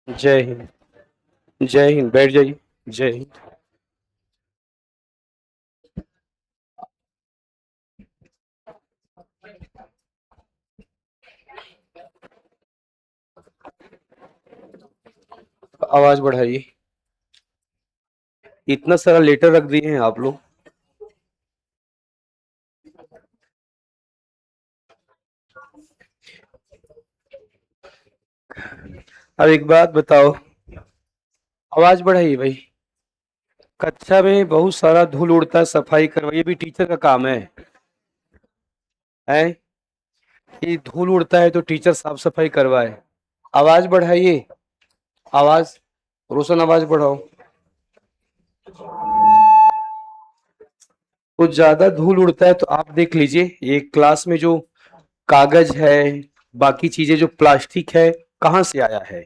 जय हिंद। जय हिंद, बैठ जाइए। जय हिंद। आवाज बढ़ाइए। इतना सारा लेटर रख दिए हैं आप लोग। अब एक बात बताओ, आवाज बढ़ाइए भाई। कक्षा में बहुत सारा धूल उड़ता है, सफाई करवाइए, भी टीचर का काम है। ये धूल उड़ता है तो टीचर साफ सफाई करवाए। आवाज बढ़ाइए। आवाज, रोशन आवाज बढ़ाओ। कुछ ज्यादा धूल उड़ता है तो आप देख लीजिए, ये क्लास में जो कागज है, बाकी चीजें जो प्लास्टिक है, कहाँ से आया है?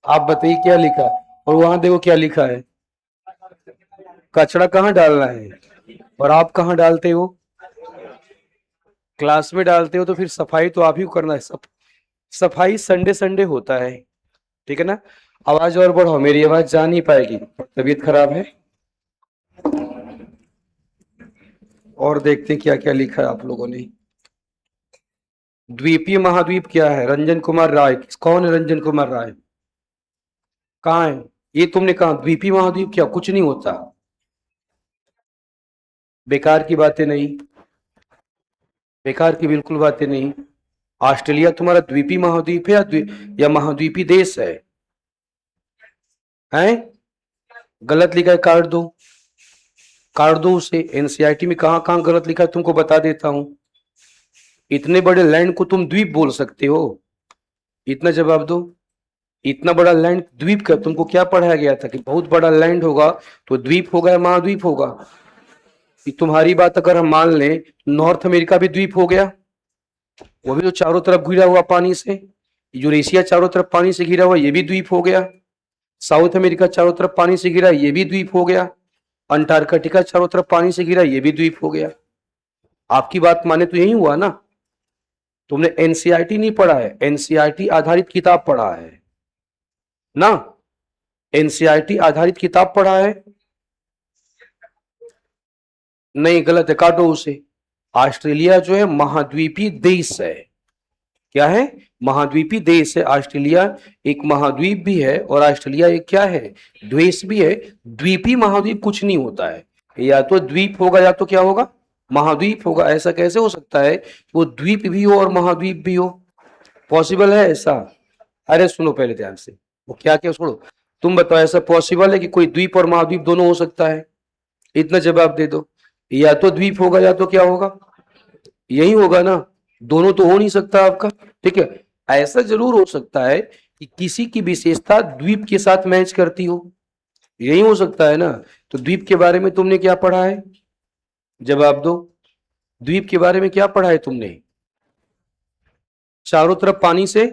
आप बताइए क्या लिखा है? और वहां देखो क्या लिखा है। कचरा कहाँ डालना है? और आप कहाँ डालते हो? क्लास में डालते हो तो फिर सफाई तो आप ही को करना है। सफाई संडे संडे होता है, ठीक है ना? आवाज और बढ़ाओ, मेरी आवाज जा नहीं पाएगी, तबीयत खराब है। और देखते हैं क्या क्या लिखा है आप लोगों ने। द्वीपीय महाद्वीप क्या है? रंजन कुमार राय। कौन है रंजन कुमार राय? कहाँ है? ये तुमने कहा द्वीपीय महाद्वीप क्या? कुछ नहीं होता, बेकार की बातें नहीं। बेकार की बिल्कुल बातें नहीं। ऑस्ट्रेलिया तुम्हारा द्वीपीय महाद्वीप है या महाद्वीपीय देश है? गलत लिखा है, काट दो। काट दो उसे। एनसीईआरटी में कहाँ कहाँ गलत लिखा है तुमको बता देता हूँ। इतने बड़े लैंड को तुम द्वीप बोल सकते हो? इतना जवाब दो। इतना बड़ा लैंड द्वीप का तुमको क्या पढ़ाया गया था कि बहुत बड़ा लैंड होगा तो द्वीप होगा या महाद्वीप होगा? कि तुम्हारी बात अगर हम मान लें, नॉर्थ अमेरिका भी द्वीप हो गया, वो भी तो चारों तरफ घिरा हुआ पानी से। यूरेशिया चारों तरफ पानी से घिरा हुआ, ये भी द्वीप हो गया। साउथ अमेरिका चारों तरफ पानी से घिरा, ये भी द्वीप हो गया। अंटार्कटिका चारों तरफ पानी से घिरा, ये भी द्वीप हो गया। आपकी बात माने तो यही हुआ ना? तुमने एनसीईआरटी नहीं पढ़ा है, एनसीईआरटी आधारित किताब पढ़ा है ना? एनसीईआरटी आधारित किताब पढ़ा है। नहीं, गलत है, काटो उसे। ऑस्ट्रेलिया जो है महाद्वीपीय देश है। क्या है? महाद्वीपीय देश है ऑस्ट्रेलिया। एक महाद्वीप भी है और ऑस्ट्रेलिया एक क्या है? देश भी है। द्वीपीय महाद्वीप कुछ नहीं होता है। या तो द्वीप होगा या तो क्या होगा? महाद्वीप होगा। ऐसा कैसे हो सकता है वो द्वीप भी हो और महाद्वीप भी हो? पॉसिबल है ऐसा? अरे सुनो पहले ध्यान से, वो क्या क्या छोड़ो। तुम बताओ, ऐसा पॉसिबल है कि कोई द्वीप और महाद्वीप दोनों हो सकता है? इतना जवाब दे दो। या तो द्वीप होगा या तो क्या होगा? यही होगा ना। दोनों तो हो नहीं सकता आपका। ठीक है, ऐसा जरूर हो सकता है कि किसी की विशेषता द्वीप के साथ मैच करती हो। यही हो सकता है ना। तो द्वीप के बारे में तुमने क्या पढ़ा है? जवाब दो। द्वीप के बारे में क्या पढ़ा है तुमने? चारों तरफ पानी से।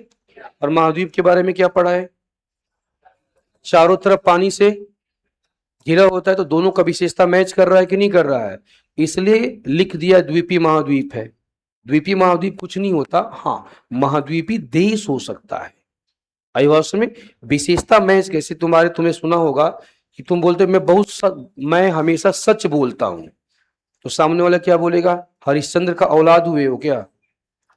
और महाद्वीप के बारे में क्या पढ़ा है? चारों तरफ पानी से घिरा होता है, तो दोनों का विशेषता मैच कर रहा है कि नहीं कर रहा है? इसलिए लिख दिया द्वीपीय महाद्वीप है। द्वीपीय महाद्वीप कुछ नहीं होता, हाँ महाद्वीपीय देश हो सकता है। आई बात में विशेषता मैच कैसे? तुमने सुना होगा कि तुम बोलते मैं हमेशा सच बोलता हूं, तो सामने वाला क्या बोलेगा? हरिश्चंद्र का औलाद हुए हो क्या?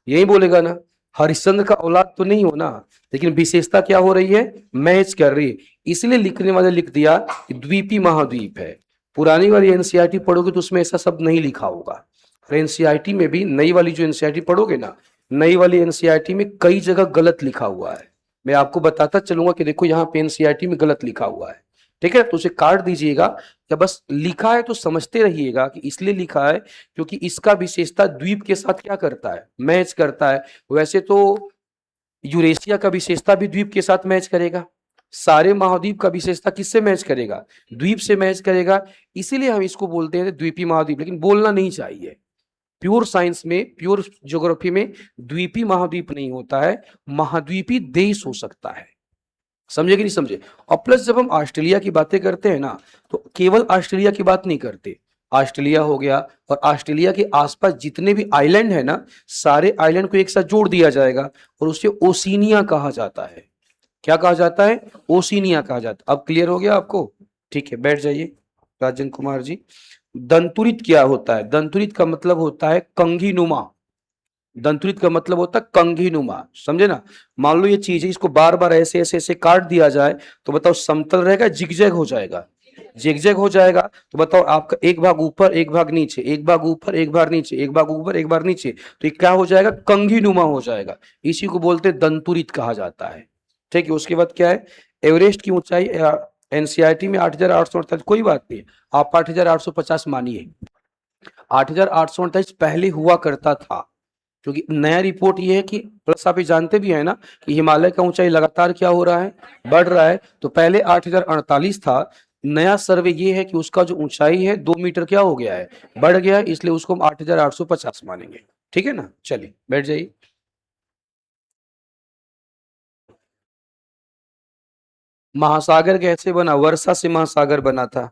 यही बोलेगा ना। हरिश्चंद्र का औलाद तो नहीं हो ना, लेकिन विशेषता क्या हो रही है? मैच कर रही है। इसलिए लिखने वाले लिख दिया कि द्वीपी महाद्वीप है। पुरानी वाली एनसीईआरटी पढ़ोगे तो उसमें ऐसा शब्द नहीं लिखा होगा। एनसीईआरटी में भी नई वाली जो एनसीईआरटी पढ़ोगे ना, नई वाली एनसीईआरटी में कई जगह गलत लिखा हुआ है। मैं आपको बताता चलूंगा कि देखो यहाँ पे एनसीईआरटी में गलत लिखा हुआ है। ठीक है, तो उसे काट दीजिएगा। या बस लिखा है तो समझते रहिएगा कि इसलिए लिखा है क्योंकि इसका विशेषता द्वीप के साथ क्या करता है? मैच करता है। वैसे तो यूरेशिया का विशेषता भी द्वीप के साथ मैच करेगा। सारे महाद्वीप का विशेषता किससे मैच करेगा? द्वीप से मैच करेगा। इसीलिए हम इसको बोलते हैं द्वीपीय महाद्वीप, लेकिन बोलना नहीं चाहिए। प्योर साइंस में, प्योर ज्योग्राफी में द्वीपीय महाद्वीप नहीं होता है, महाद्वीपीय देश हो सकता है। समझे कि नहीं समझे? और प्लस जब हम ऑस्ट्रेलिया की बातें करते हैं ना, तो केवल ऑस्ट्रेलिया की बात नहीं करते। ऑस्ट्रेलिया हो गया और ऑस्ट्रेलिया के आसपास जितने भी आइलैंड है ना, सारे आइलैंड को एक साथ जोड़ दिया जाएगा और उसे ओशिनिया कहा जाता है। क्या कहा जाता है? ओशिनिया कहा जाता है। अब क्लियर हो गया आपको? ठीक है, बैठ जाइए राजन कुमार जी। दंतुरित क्या होता है? दंतुरित का मतलब होता है कंघी नुमा। दंतुरित का मतलब होता है कंघी नुमा, समझे ना? मान लो ये चीज है, इसको बार बार ऐसे ऐसे ऐसे काट दिया जाए तो बताओ समतल रहेगा, जिगजैग हो जाएगा? जिगजैग हो जाएगा। तो बताओ आपका एक भाग ऊपर एक भाग नीचे, एक भाग ऊपर एक भाग नीचे, एक भाग ऊपर एक भाग नीचे, तो ये क्या हो जाएगा? कंघी नुमा हो जाएगा। इसी को बोलते हैं दंतुरित कहा जाता है। ठीक है, उसके बाद क्या है? एवरेस्ट की ऊंचाई एनसीईआरटी में 8,848, कोई बात नहीं, आप 8,850 मानिए। 8,848 पहले हुआ करता था, क्योंकि नया रिपोर्ट ये है कि प्लस आप ये जानते भी है ना कि हिमालय का ऊंचाई लगातार क्या हो रहा है? बढ़ रहा है। तो पहले 8,048 था, नया सर्वे ये है कि उसका जो ऊंचाई है 2 मीटर क्या हो गया है? बढ़ गया है, इसलिए उसको हम 8,850 मानेंगे। ठीक है ना? चलिए बैठ जाइए। महासागर कैसे बना? वर्षा से महासागर बना था।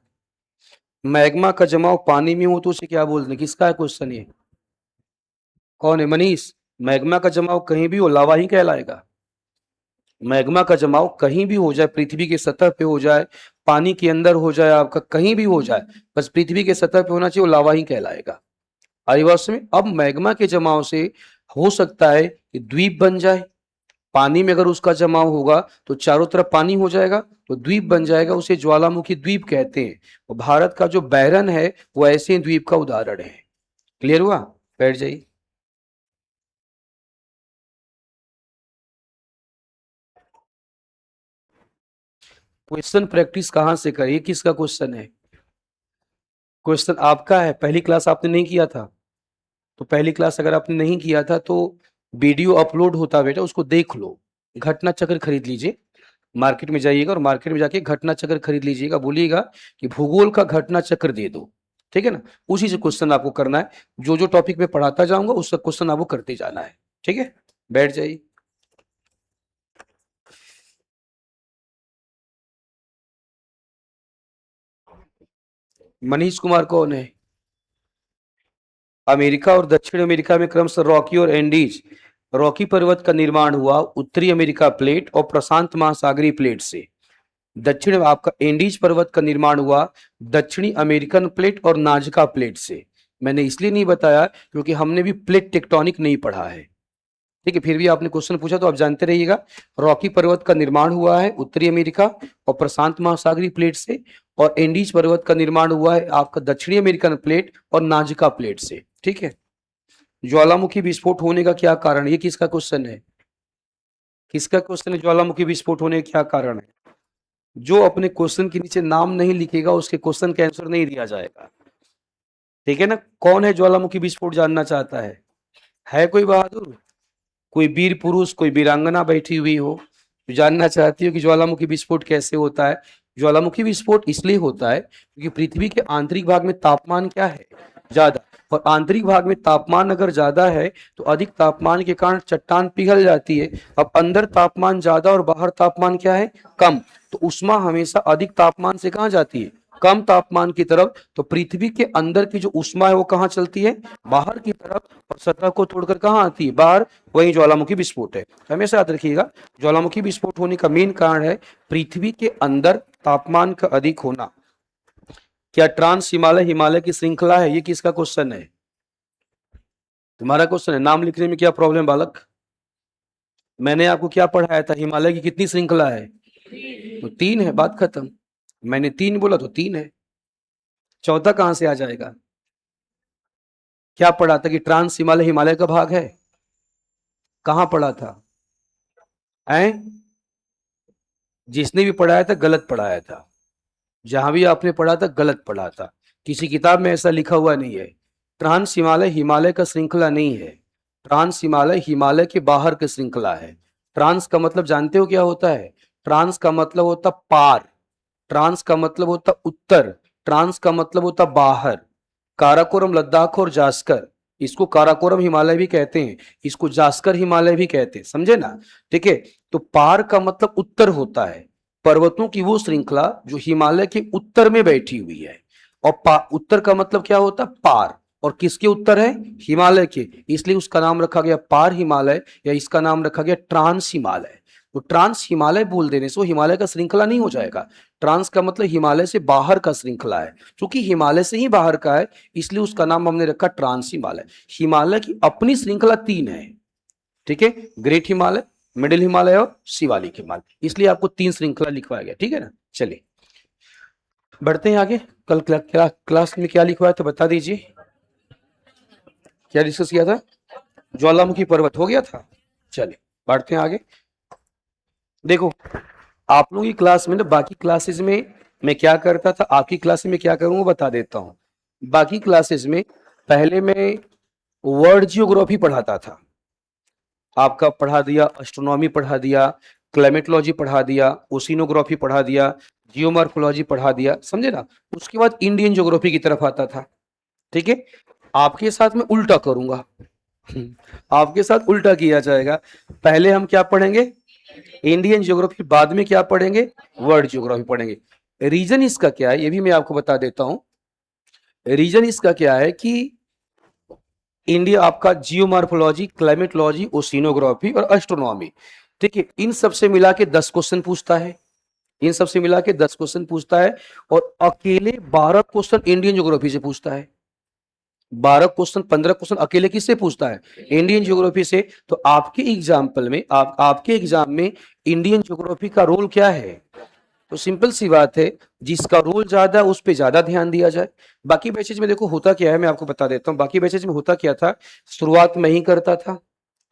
मैग्मा का जमाव पानी में हो तो उसे क्या बोलते हैं? किसका है क्वेश्चन ये? कौन है? मनीष। मैग्मा का जमाव कहीं भी हो लावा ही कहलाएगा। मैग्मा का जमाव कहीं भी हो जाए, पृथ्वी की सतह पे हो जाए, पानी के अंदर हो जाए, आपका कहीं भी हो जाए, बस पृथ्वी के सतह पे होना चाहिए, वो लावा ही कहलाएगा। आदिवासी में अब मैग्मा के जमाव से हो सकता है कि द्वीप बन जाए। पानी में अगर उसका जमाव होगा तो चारों तरफ पानी हो जाएगा, तो द्वीप बन जाएगा, उसे ज्वालामुखी द्वीप कहते हैं। और भारत का जो बैरन है वो ऐसे द्वीप का उदाहरण है। क्लियर हुआ? बैठ जाइए। क्वेश्चन प्रैक्टिस कहाँ से करिए? किसका क्वेश्चन है? क्वेश्चन आपका है, पहली क्लास आपने नहीं किया था। तो पहली क्लास अगर आपने नहीं किया था तो वीडियो अपलोड होता है बेटा, उसको देख लो। घटना चक्र खरीद लीजिए, मार्केट में जाइएगा और मार्केट में जाके घटना चक्र खरीद लीजिएगा, बोलिएगा कि भूगोल का घटना चक्र दे दो। ठीक है ना? उसी से क्वेश्चन आपको करना है, जो जो टॉपिक में पढ़ाता जाऊंगा उसका क्वेश्चन आपको करते जाना है। ठीक है, बैठ जाइए। मनीष कुमार कौन है? अमेरिका और दक्षिण अमेरिका में क्रमशः रॉकी और एंडीज, रॉकी पर्वत का निर्माण हुआ उत्तरी अमेरिका प्लेट और प्रशांत महासागरीय प्लेट से। दक्षिण आपका एंडीज पर्वत का निर्माण हुआ दक्षिणी अमेरिकन प्लेट और नाजका प्लेट से। मैंने इसलिए नहीं बताया क्योंकि हमने भी प्लेट टेक्टोनिक नहीं पढ़ा है। ठीक है, फिर भी आपने क्वेश्चन पूछा तो आप जानते रहिएगा। रॉकी पर्वत का निर्माण हुआ है उत्तरी अमेरिका और प्रशांत महासागरीय प्लेट से, और एंडीज पर्वत का निर्माण हुआ है आपका दक्षिणी अमेरिकन प्लेट और नाजका प्लेट से। ठीक है। ज्वालामुखी विस्फोट होने का क्या कारण? ये किसका क्वेश्चन है? किसका क्वेश्चन है? ज्वालामुखी विस्फोट होने का क्या कारण है? जो अपने क्वेश्चन के नीचे नाम नहीं लिखेगा उसके क्वेश्चन का आंसर नहीं दिया जाएगा। ठीक है ना? कौन है ज्वालामुखी विस्फोट जानना चाहता है कोई बहादुर? कोई वीर पुरुष, कोई वीरांगना बैठी हुई हो जो जानना चाहती हो कि ज्वालामुखी विस्फोट कैसे होता है? ज्वालामुखी विस्फोट इसलिए होता है क्योंकि पृथ्वी के आंतरिक भाग में तापमान क्या है? ज्यादा। और आंतरिक भाग में तापमान अगर ज्यादा है तो अधिक तापमान के कारण चट्टान पिघल जाती है। अब अंदर तापमान ज्यादा और बाहर तापमान क्या है? कम। तो उष्मा हमेशा अधिक तापमान से कहाँ जाती है? कम तापमान की तरफ। तो पृथ्वी के अंदर की जो उष्मा है वो कहाँ चलती है? बाहर की तरफ। और सतह को तोड़कर कहाँ आती है? बाहर। वही ज्वालामुखी विस्फोट है। हमेशा याद रखिएगा, ज्वालामुखी विस्फोट होने का मेन कारण है पृथ्वी के अंदर तापमान का अधिक होना। क्या ट्रांस हिमालय हिमालय की श्रृंखला है? ये किसका क्वेश्चन है? तुम्हारा क्वेश्चन है। नाम लिखने में क्या प्रॉब्लम बालक? मैंने आपको क्या पढ़ाया था? हिमालय की कितनी श्रृंखला है? तो 3 है, बात खत्म। मैंने 3 बोला तो 3 है, चौथा कहां से आ जाएगा? क्या पढ़ा था कि ट्रांस हिमालय हिमालय का भाग है? कहां पढ़ा था? हैं? जिसने भी पढ़ाया था गलत पढ़ाया था। जहां भी आपने पढ़ा था गलत पढ़ा था। किसी किताब में ऐसा लिखा हुआ नहीं है। ट्रांस हिमालय हिमालय का श्रृंखला नहीं है। ट्रांस हिमालय हिमालय के बाहर की श्रृंखला है। ट्रांस का मतलब जानते हो क्या होता है? ट्रांस का मतलब होता पार। ट्रांस का मतलब होता उत्तर। ट्रांस का मतलब होता बाहर। काराकोरम लद्दाख और जास्कर, इसको काराकोरम हिमालय भी कहते हैं, इसको जास्कर हिमालय भी कहते हैं, समझे ना? ठीक है। तो पार का मतलब उत्तर होता है, पर्वतों की वो श्रृंखला जो हिमालय के उत्तर में बैठी हुई है। और उत्तर का मतलब क्या होता है? पार। और किसके उत्तर है? हिमालय के। इसलिए उसका नाम रखा गया पार हिमालय, या इसका नाम रखा गया ट्रांस हिमालय। तो ट्रांस हिमालय बोल देने से वो हिमालय का श्रृंखला नहीं हो जाएगा। ट्रांस का मतलब हिमालय से बाहर का श्रृंखला है, क्योंकि हिमालय से ही बाहर का है इसलिए उसका नाम हमने रखा ट्रांस हिमालय। हिमालय की अपनी श्रृंखला 3 है, ठीक है, ग्रेट हिमालय, मिडिल हिमालय और शिवालिक हिमालय, इसलिए आपको 3 श्रृंखला लिखवाया गया, ठीक है ना। चलिए बढ़ते हैं आगे। कल क्लास में क्या लिखवाया था बता दीजिए, क्या डिस्कस किया था? ज्वालामुखी पर्वत हो गया था। चलिए बढ़ते हैं आगे। देखो आप लोगों की क्लास में ना, बाकी क्लासेस में मैं क्या करता था, आपकी क्लास में क्या करूंगा बता देता हूँ। बाकी क्लासेस में पहले मैं वर्ल्ड जियोग्राफी पढ़ाता था, आपका पढ़ा दिया, एस्ट्रोनॉमी पढ़ा दिया, क्लाइमेटोलॉजी पढ़ा दिया, ओशिनोग्राफी पढ़ा दिया, जियोमॉर्फोलॉजी पढ़ा दिया, समझे ना। उसके बाद इंडियन ज्योग्राफी की तरफ आता था, ठीक है। आपके साथ में उल्टा करूंगा आपके साथ उल्टा किया जाएगा। पहले हम क्या पढ़ेंगे? इंडियन ज्योग्राफी, बाद में क्या पढ़ेंगे? वर्ल्ड ज्योग्राफी पढ़ेंगे। रीजन इसका क्या है ये भी मैं आपको बता देता हूं। रीजन इसका क्या है कि इंडिया आपका जियोमॉर्फोलॉजी, क्लाइमेटोलॉजी, ओशिनोग्राफी और एस्ट्रोनॉमी, ठीक है, इन सब से मिला के 10 क्वेश्चन पूछता है। इन सब से मिला के 10 क्वेश्चन पूछता है और अकेले 12 क्वेश्चन इंडियन ज्योग्राफी से पूछता है। 12 क्वेश्चन, 15 क्वेश्चन अकेले किससे पूछता है? इंडियन ज्योग्राफी से। तो आपके एग्जाम्पल में, आपके एग्जाम में इंडियन ज्योग्राफी का रोल क्या है? तो सिंपल सी बात है, जिसका रोल ज्यादा है उस पर ज्यादा ध्यान दिया जाए। बाकी बैचेज में देखो होता क्या है, मैं आपको बता देता हूँ। बाकी बैचेज में होता क्या था, शुरुआत में ही करता था,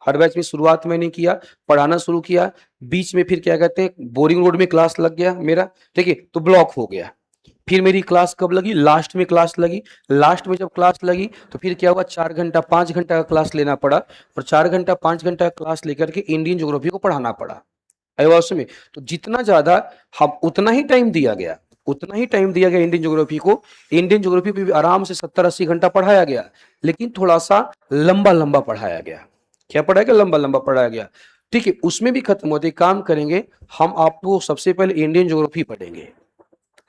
हर बैच में शुरुआत मैंने किया, पढ़ाना शुरू किया, बीच में फिर क्या कहते हैं बोरिंग रोड में क्लास लग गया मेरा, ठीक है, तो ब्लॉक हो गया। फिर मेरी क्लास कब लगी? लास्ट में क्लास लगी। लास्ट में जब क्लास लगी तो फिर क्या हुआ, 4 घंटा 5 घंटा का क्लास लेना पड़ा, और 4 घंटा 5 घंटा का क्लास लेकर के इंडियन ज्योग्राफी को पढ़ाना पड़ा। अयवासी में तो जितना ज्यादा हम, उतना ही टाइम दिया गया, उतना ही टाइम दिया गया इंडियन ज्योग्राफी को। इंडियन ज्योग्राफी पे भी आराम से 70-80 घंटा पढ़ाया गया, लेकिन थोड़ा सा लंबा लंबा पढ़ाया गया। क्या पढ़ाया गया? लंबा लंबा पढ़ाया गया, ठीक है। उसमें भी खत्म होते काम करेंगे हम, आपको सबसे पहले इंडियन ज्योग्राफी पढ़ेंगे।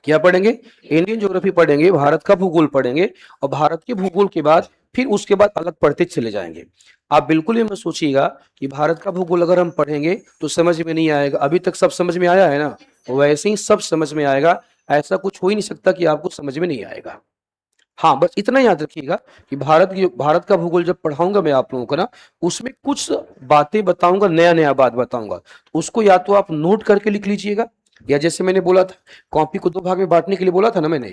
क्या पढ़ेंगे? इंडियन ज्योग्राफी पढ़ेंगे, भारत का भूगोल पढ़ेंगे, और भारत के भूगोल के बाद फिर उसके बाद अलग पढ़ते चले जाएंगे। आप बिल्कुल ही मत सोचिएगा कि भारत का भूगोल अगर हम पढ़ेंगे तो समझ में नहीं आएगा। अभी तक सब समझ में आया है ना, वैसे ही सब समझ में आएगा। ऐसा कुछ हो ही नहीं सकता कि आपको समझ में नहीं आएगा। हाँ, बस इतना याद रखिएगा कि भारत का भूगोल जब पढ़ाऊंगा मैं आप लोगों को ना, उसमें कुछ बातें बताऊंगा, नया नया बात बताऊंगा, तो उसको या तो आप नोट करके लिख लीजिएगा, या जैसे मैंने बोला था कॉपी को 2 भाग में बांटने के लिए बोला था ना मैंने,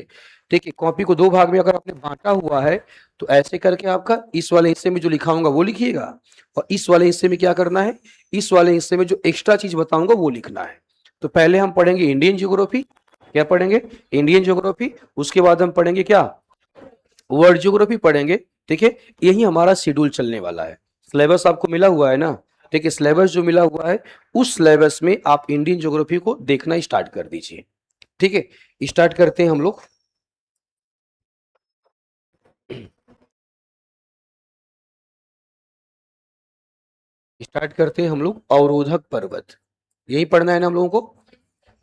ठीक है। कॉपी को 2 भाग में अगर आपने बांटा हुआ है तो ऐसे करके आपका इस वाले हिस्से में जो लिखा होगा वो लिखिएगा, और इस वाले हिस्से में क्या करना है, इस वाले हिस्से में जो एक्स्ट्रा चीज बताऊंगा वो लिखना है। तो पहले हम पढ़ेंगे इंडियन ज्योग्राफी। क्या पढ़ेंगे? Indian geography. उसके बाद हम पढ़ेंगे क्या? वर्ल्ड ज्योग्राफी पढ़ेंगे, ठीक है। यही हमारा शेड्यूल चलने वाला है। सिलेबस आपको मिला हुआ है ना, ठीक है। सिलेबस जो मिला हुआ है उस सिलेबस में आप इंडियन ज्योग्राफी को देखना स्टार्ट कर दीजिए, ठीक है। स्टार्ट करते हैं हम लोग। स्टार्ट करते हैं हम लोग अवरोधक पर्वत, यही पढ़ना है ना हम लोगों को,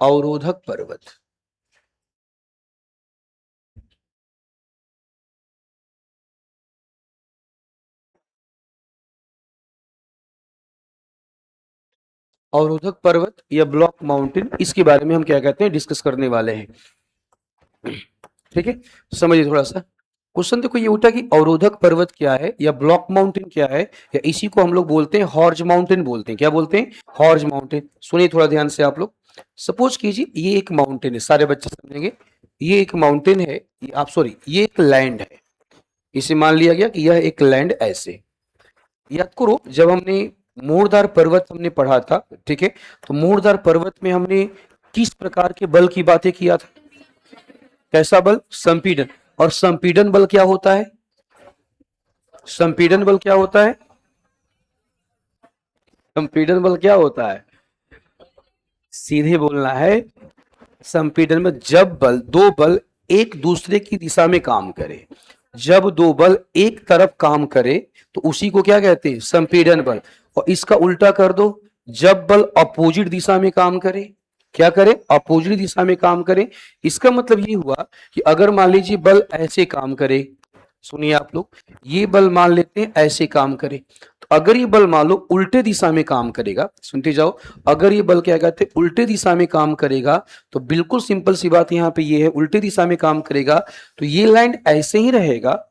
अवरोधक पर्वत। अवरोधक पर्वत या ब्लॉक माउंटेन, इसके बारे में हम क्या कहते हैं डिस्कस करने वाले हैं, ठीक है। समझिए थोड़ा सा। क्वेश्चन देखो ये उठा कि अवरोधक पर्वत क्या है या ब्लॉक माउंटेन क्या है, या इसी को हम लोग बोलते हैं हॉर्ज माउंटेन बोलते हैं। क्या बोलते हैं? Horde mountain. सुनिए थोड़ा ध्यान से आप लोग। सपोज कीजिए ये एक माउंटेन है, सारे बच्चे समझेंगे। ये एक माउंटेन है, आप सॉरी ये एक लैंड है। इसे मान लिया गया कि यह एक लैंड ऐसे। याद करो जब हमने मोरदार पर्वत हमने पढ़ा था, ठीक है, तो मोरदार पर्वत में हमने किस प्रकार के बल की बातें किया था? कैसा बल? संपीड़न। और संपीड़न बल क्या होता है? संपीड़न बल क्या होता है? संपीड़न बल क्या होता है? सीधे बोलना है। संपीड़न में जब दो बल एक दूसरे की दिशा में काम करे, जब 2 बल एक तरफ काम करे तो उसी को क्या कहते हैं? संपीड़न बल। और इसका उल्टा कर दो, जब बल अपोजिट दिशा में काम करे। क्या करे? अपोजिट दिशा में काम करे। इसका मतलब ये हुआ कि अगर मान लीजिए बल ऐसे काम करे, सुनिए आप लोग, ये बल मान लेते हैं ऐसे काम करे, तो अगर ये बल मान लो उल्टे दिशा में काम करेगा, सुनते जाओ, अगर ये बल क्या कहते हैं उल्टे दिशा में काम करेगा, तो बिल्कुल सिंपल सी बात यहाँ पे ये है, उल्टे दिशा में काम करेगा तो ये लैंड ऐसे ही रहेगा,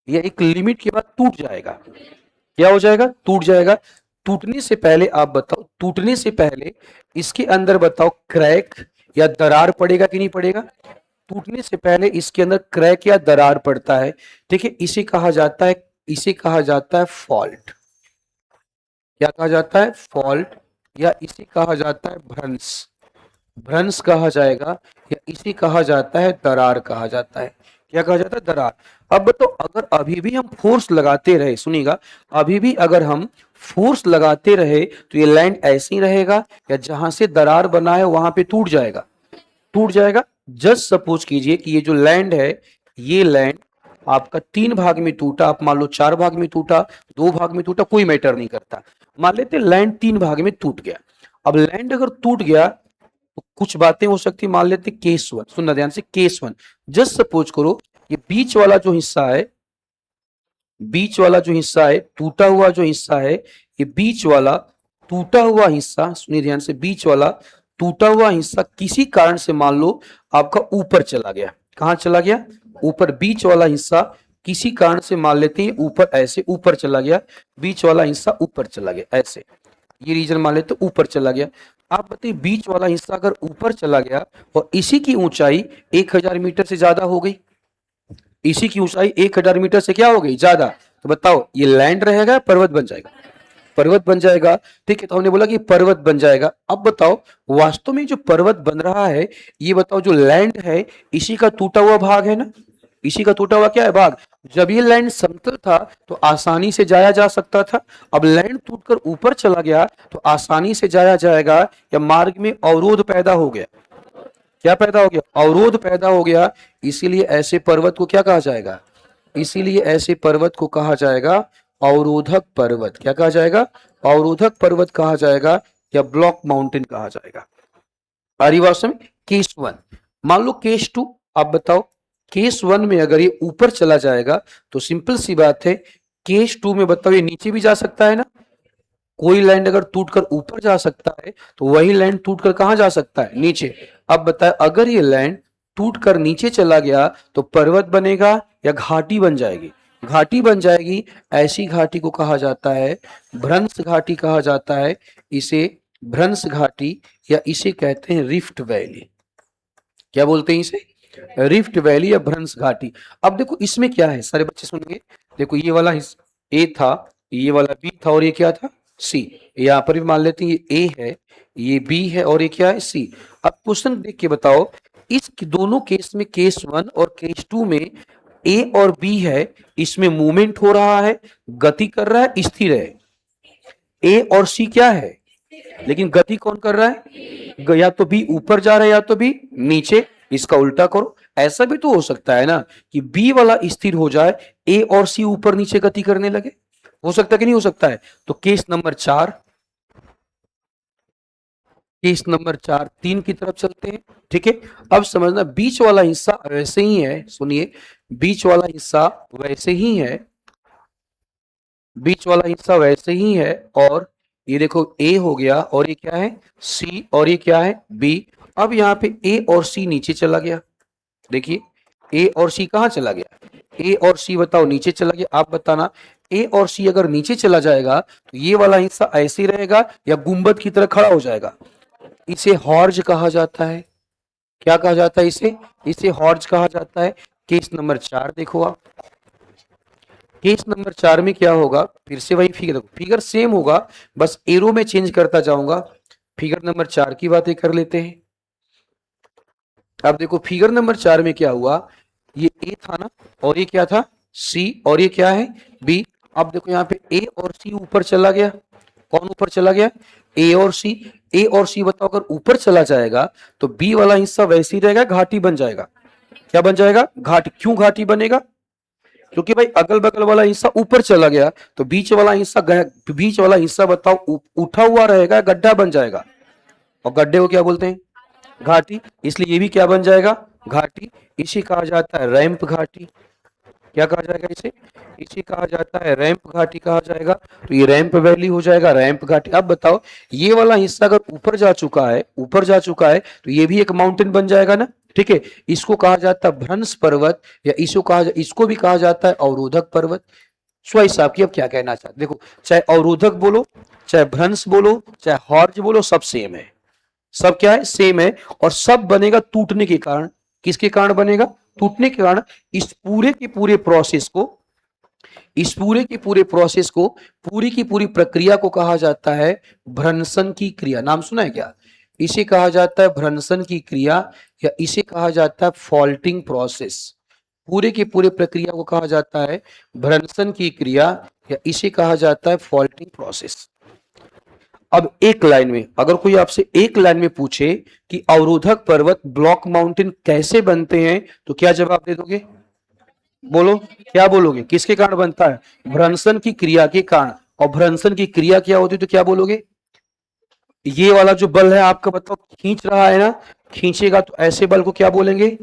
या एक लिमिट के बाद टूट जाएगा। क्या हो जाएगा? टूट जाएगा। टूटने से पहले आप बताओ, टूटने से पहले इसके अंदर बताओ क्रैक या दरार पड़ेगा कि नहीं पड़ेगा? टूटने से पहले इसके अंदर क्रैक या दरार पड़ता है, ठीक है, इसे कहा जाता है, इसे कहा जाता है फॉल्ट। क्या कहा जाता है? फॉल्ट, या इसे कहा जाता है भ्रंश, भ्रंश कहा जाएगा, या इसे कहा जाता है दरार कहा जाता है। क्या कहा जाता है? दरार। अब तो अगर अभी भी हम फोर्स लगाते रहे, सुनिएगा, अभी भी अगर हम फोर्स लगाते रहे तो ये लैंड ऐसे ही रहेगा, या जहां से दरार बना है वहां पे टूट जाएगा, टूट जाएगा। जस्ट सपोज कीजिए कि ये जो लैंड है, ये लैंड आपका 3 भाग में टूटा, आप मान लो 4 भाग में टूटा, 2 भाग में टूटा, कोई मैटर नहीं करता, मान लेते लैंड 3 भाग में टूट गया। अब लैंड अगर टूट गया तो कुछ बातें हो सकती है, मान लेते केस 1, सुनना ध्यान से, केस 1, जस्ट सपोज करो ये बीच वाला जो हिस्सा है, बीच वाला जो हिस्सा है, टूटा हुआ जो हिस्सा है, ये बीच वाला टूटा हुआ हिस्सा, सुनिए ध्यान से, बीच वाला टूटा हुआ हिस्सा किसी कारण से मान लो आपका ऊपर चला गया। कहां चला गया? ऊपर। बीच वाला हिस्सा किसी कारण से मान लेते हैं ऊपर, ऐसे ऊपर चला गया, बीच वाला हिस्सा ऊपर चला गया, ऐसे ये रीजन मान लेते ऊपर चला गया। आप बताइए बीच वाला हिस्सा अगर ऊपर चला गया और इसी की ऊंचाई 1000 मीटर से ज्यादा हो गई, इसी की ऊंचाई 1000 मीटर से क्या हो गई? ज्यादा, तो बताओ ये लैंड रहेगा, पर्वत बन जाएगा? पर्वत बन जाएगा, ठीक है। तो हमने बोला कि पर्वत बन जाएगा। अब बताओ वास्तव में जो पर्वत बन रहा है, ये बताओ जो लैंड है इसी का टूटा हुआ भाग है ना, इसी का टूटा हुआ क्या है? भाग। जब ये लैंड समतल था तो आसानी से जाया जा सकता था, अब लैंड टूटकर ऊपर चला गया तो आसानी से जाया जाएगा या मार्ग में अवरोध पैदा हो गया? क्या पैदा हो गया? अवरोध पैदा हो गया। इसीलिए ऐसे पर्वत को क्या कहा जाएगा? इसीलिए ऐसे पर्वत को कहा जाएगा अवरोधक पर्वत। क्या कहा जाएगा? अवरोधक पर्वत कहा जाएगा, या ब्लॉक माउंटेन कहा जाएगा। आदिवासी में केस 1, मान लो केस 2, आप बताओ केस 1 में अगर ये ऊपर चला जाएगा तो सिंपल सी बात है, केस 2 में बताओ ये नीचे भी जा सकता है ना, कोई लैंड अगर टूटकर ऊपर जा सकता है तो वही लैंड टूटकर कहां जा सकता है? नीचे। अब बताए अगर ये लैंड टूटकर नीचे चला गया तो पर्वत बनेगा या घाटी बन जाएगी? घाटी बन जाएगी। ऐसी घाटी को कहा जाता है भ्रंश घाटी कहा जाता है, इसे भ्रंश घाटी, या इसे कहते हैं रिफ्ट वैली। क्या बोलते हैं इसे? रिफ्ट वैली या भ्रंश घाटी। अब देखो इसमें क्या है, सारे बच्चे सुनिए, देखो ये वाला ए था, ये वाला बी था, और ये क्या था? सी। यहाँ पर भी मान लेते हैं ये ए है, ये बी है, और ये क्या है? सी। अब क्वेश्चन देख के बताओ, इस दोनों केस में, केस 1 और केस 2 में ए और बी है, इसमें मूवमेंट हो रहा है, गति कर रहा है, स्थिर है। ए और सी क्या है? लेकिन गति कौन कर रहा है? या तो बी ऊपर जा रहा है या तो बी नीचे। इसका उल्टा करो। ऐसा भी तो हो सकता है ना कि बी वाला स्थिर हो जाए, ए और सी ऊपर नीचे गति करने लगे। हो सकता है कि नहीं हो सकता है? तो केस नंबर 4, केस नंबर 4 3 की तरफ चलते हैं, ठीक है। अब समझना बीच वाला हिस्सा वैसे ही है, सुनिए, बीच वाला हिस्सा वैसे ही है, बीच वाला हिस्सा वैसे ही है, और ये देखो ए हो गया, और ये क्या है? सी, और ये क्या है? बी। अब यहाँ पे ए और सी नीचे चला गया, देखिए ए और सी कहाँ चला गया? ए और सी बताओ नीचे चला गया। आप बताना ए और सी अगर नीचे चला जाएगा तो ये वाला हिस्सा ऐसे ही रहेगा या गुंबद की तरह खड़ा हो जाएगा? इसे हॉर्ज कहा जाता है। क्या कहा जाता है इसे? इसे हॉर्ज कहा जाता है। केस नंबर 4 देखो आप, केस नंबर 4 में क्या होगा? फिर से वही फिगर, फिगर सेम होगा, बस एरो में चेंज करता जाऊंगा। फिगर नंबर 4 की बातें कर लेते हैं। अब देखो फिगर नंबर 4 में क्या हुआ, ये ए था ना, और ये क्या था? सी, और ये क्या है? बी। अब देखो यहाँ पे ए और सी ऊपर चला गया। कौन ऊपर चला गया? ए और सी। ए और सी बताओ अगर ऊपर चला जाएगा तो बी वाला हिस्सा वैसे ही रहेगा, घाटी बन जाएगा। क्या बन जाएगा? घाटी। क्यों घाटी बनेगा? क्योंकि भाई अगल बगल वाला हिस्सा ऊपर चला गया तो बीच वाला हिस्सा, बीच वाला हिस्सा बताओ उठा हुआ रहेगा, गड्ढा बन जाएगा, और गड्ढे को क्या बोलते हैं? घाटी। इसलिए ये भी क्या बन जाएगा? घाटी। इसे कहा जाता है रैंप घाटी। क्या कहा जाएगा इसे? इसे कहा जाता है रैंप घाटी कहा जाएगा। तो ये रैंप वैली हो जाएगा, रैंप घाटी। अब बताओ, ये वाला हिस्सा अगर ऊपर जा चुका है, ऊपर जा चुका है, तो ये भी एक माउंटेन बन जाएगा ना, ठीक है। इसको कहा जाता है भ्रंश पर्वत, या इसको भी कहा जाता है अवरोधक पर्वत। चॉइस आपकी, अब क्या कहना चाहते देखो, चाहे अवरोधक बोलो, चाहे भ्रंश बोलो, चाहे हॉर्ज बोलो, सब सेम है। सब क्या है? सेम है। और सब बनेगा टूटने के कारण। किसके कारण बनेगा? टूटने के कारण। इस पूरे के पूरे प्रोसेस को, इस पूरे के पूरे प्रोसेस को, पूरी की पूरी प्रक्रिया को कहा जाता है भ्रंशन की क्रिया। नाम सुना है क्या? इसे कहा जाता है भ्रंशन की क्रिया, या इसे कहा जाता है फॉल्टिंग प्रोसेस। पूरे की पूरे प्रक्रिया को कहा जाता है भ्रंशन की क्रिया, या इसे कहा जाता है फॉल्टिंग प्रोसेस। अब एक लाइन में, अगर कोई आपसे एक लाइन में पूछे कि अवरोधक पर्वत ब्लॉक माउंटेन कैसे बनते हैं, तो क्या जवाब दे दोगे? बोलो, क्या बोलोगे? किसके कारण बनता है? भ्रंशन की क्रिया के कारण। और भ्रंशन की क्रिया क्या होती है, तो क्या बोलोगे? ये वाला जो बल है आपका, बताओ, खींच रहा है ना, खींचेगा, तो ऐसे बल को क्या बोलेंगे?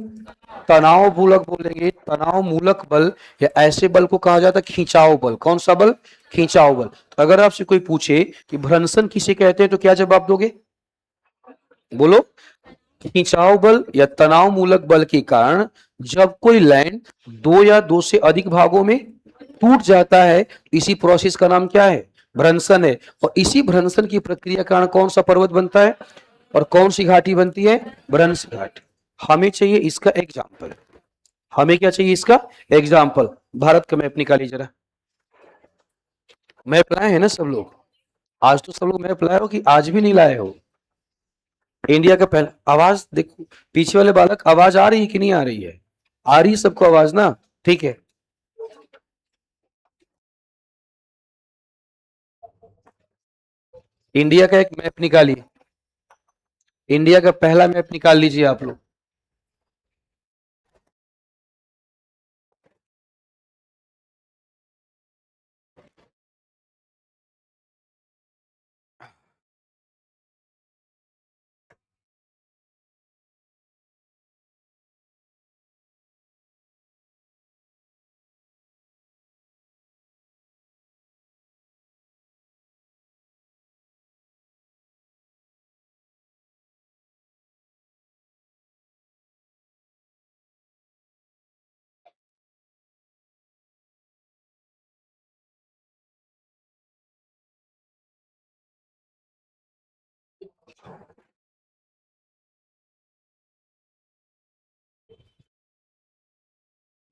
तनाव मूलक बोलेंगे, तनाव मूलक बल। या ऐसे बल को कहा जाता है खिंचाव बल। कौन सा बल? खिंचाव बल। तो अगर आपसे कोई पूछे कि भ्रंशन किसे कहते हैं, तो क्या जवाब दोगे? बोलो, खिंचाव बल या तनाव मूलक बल के कारण जब कोई लैंड दो या दो से अधिक भागों में टूट जाता है, इसी प्रोसेस का नाम क्या है? भ्रंशन है। और इसी भ्रंशन की प्रक्रिया के कारण कौन सा पर्वत बनता है और कौन सी घाटी बनती है? भ्रंश घाटी। हमें चाहिए इसका एग्जाम्पल। हमें क्या चाहिए? इसका एग्जाम्पल। भारत का मैप निकालिए जरा। मैप लाए हैं ना सब लोग? आज तो सब लोग मैप लाए हो कि आज भी नहीं लाए हो? इंडिया का पहला, आवाज देखो, पीछे वाले बालक, आवाज आ रही है कि नहीं आ रही है? आ रही है सबको आवाज ना? ठीक है। इंडिया का एक मैप निकालिए। इंडिया का पहला मैप निकाल लीजिए आप लोग।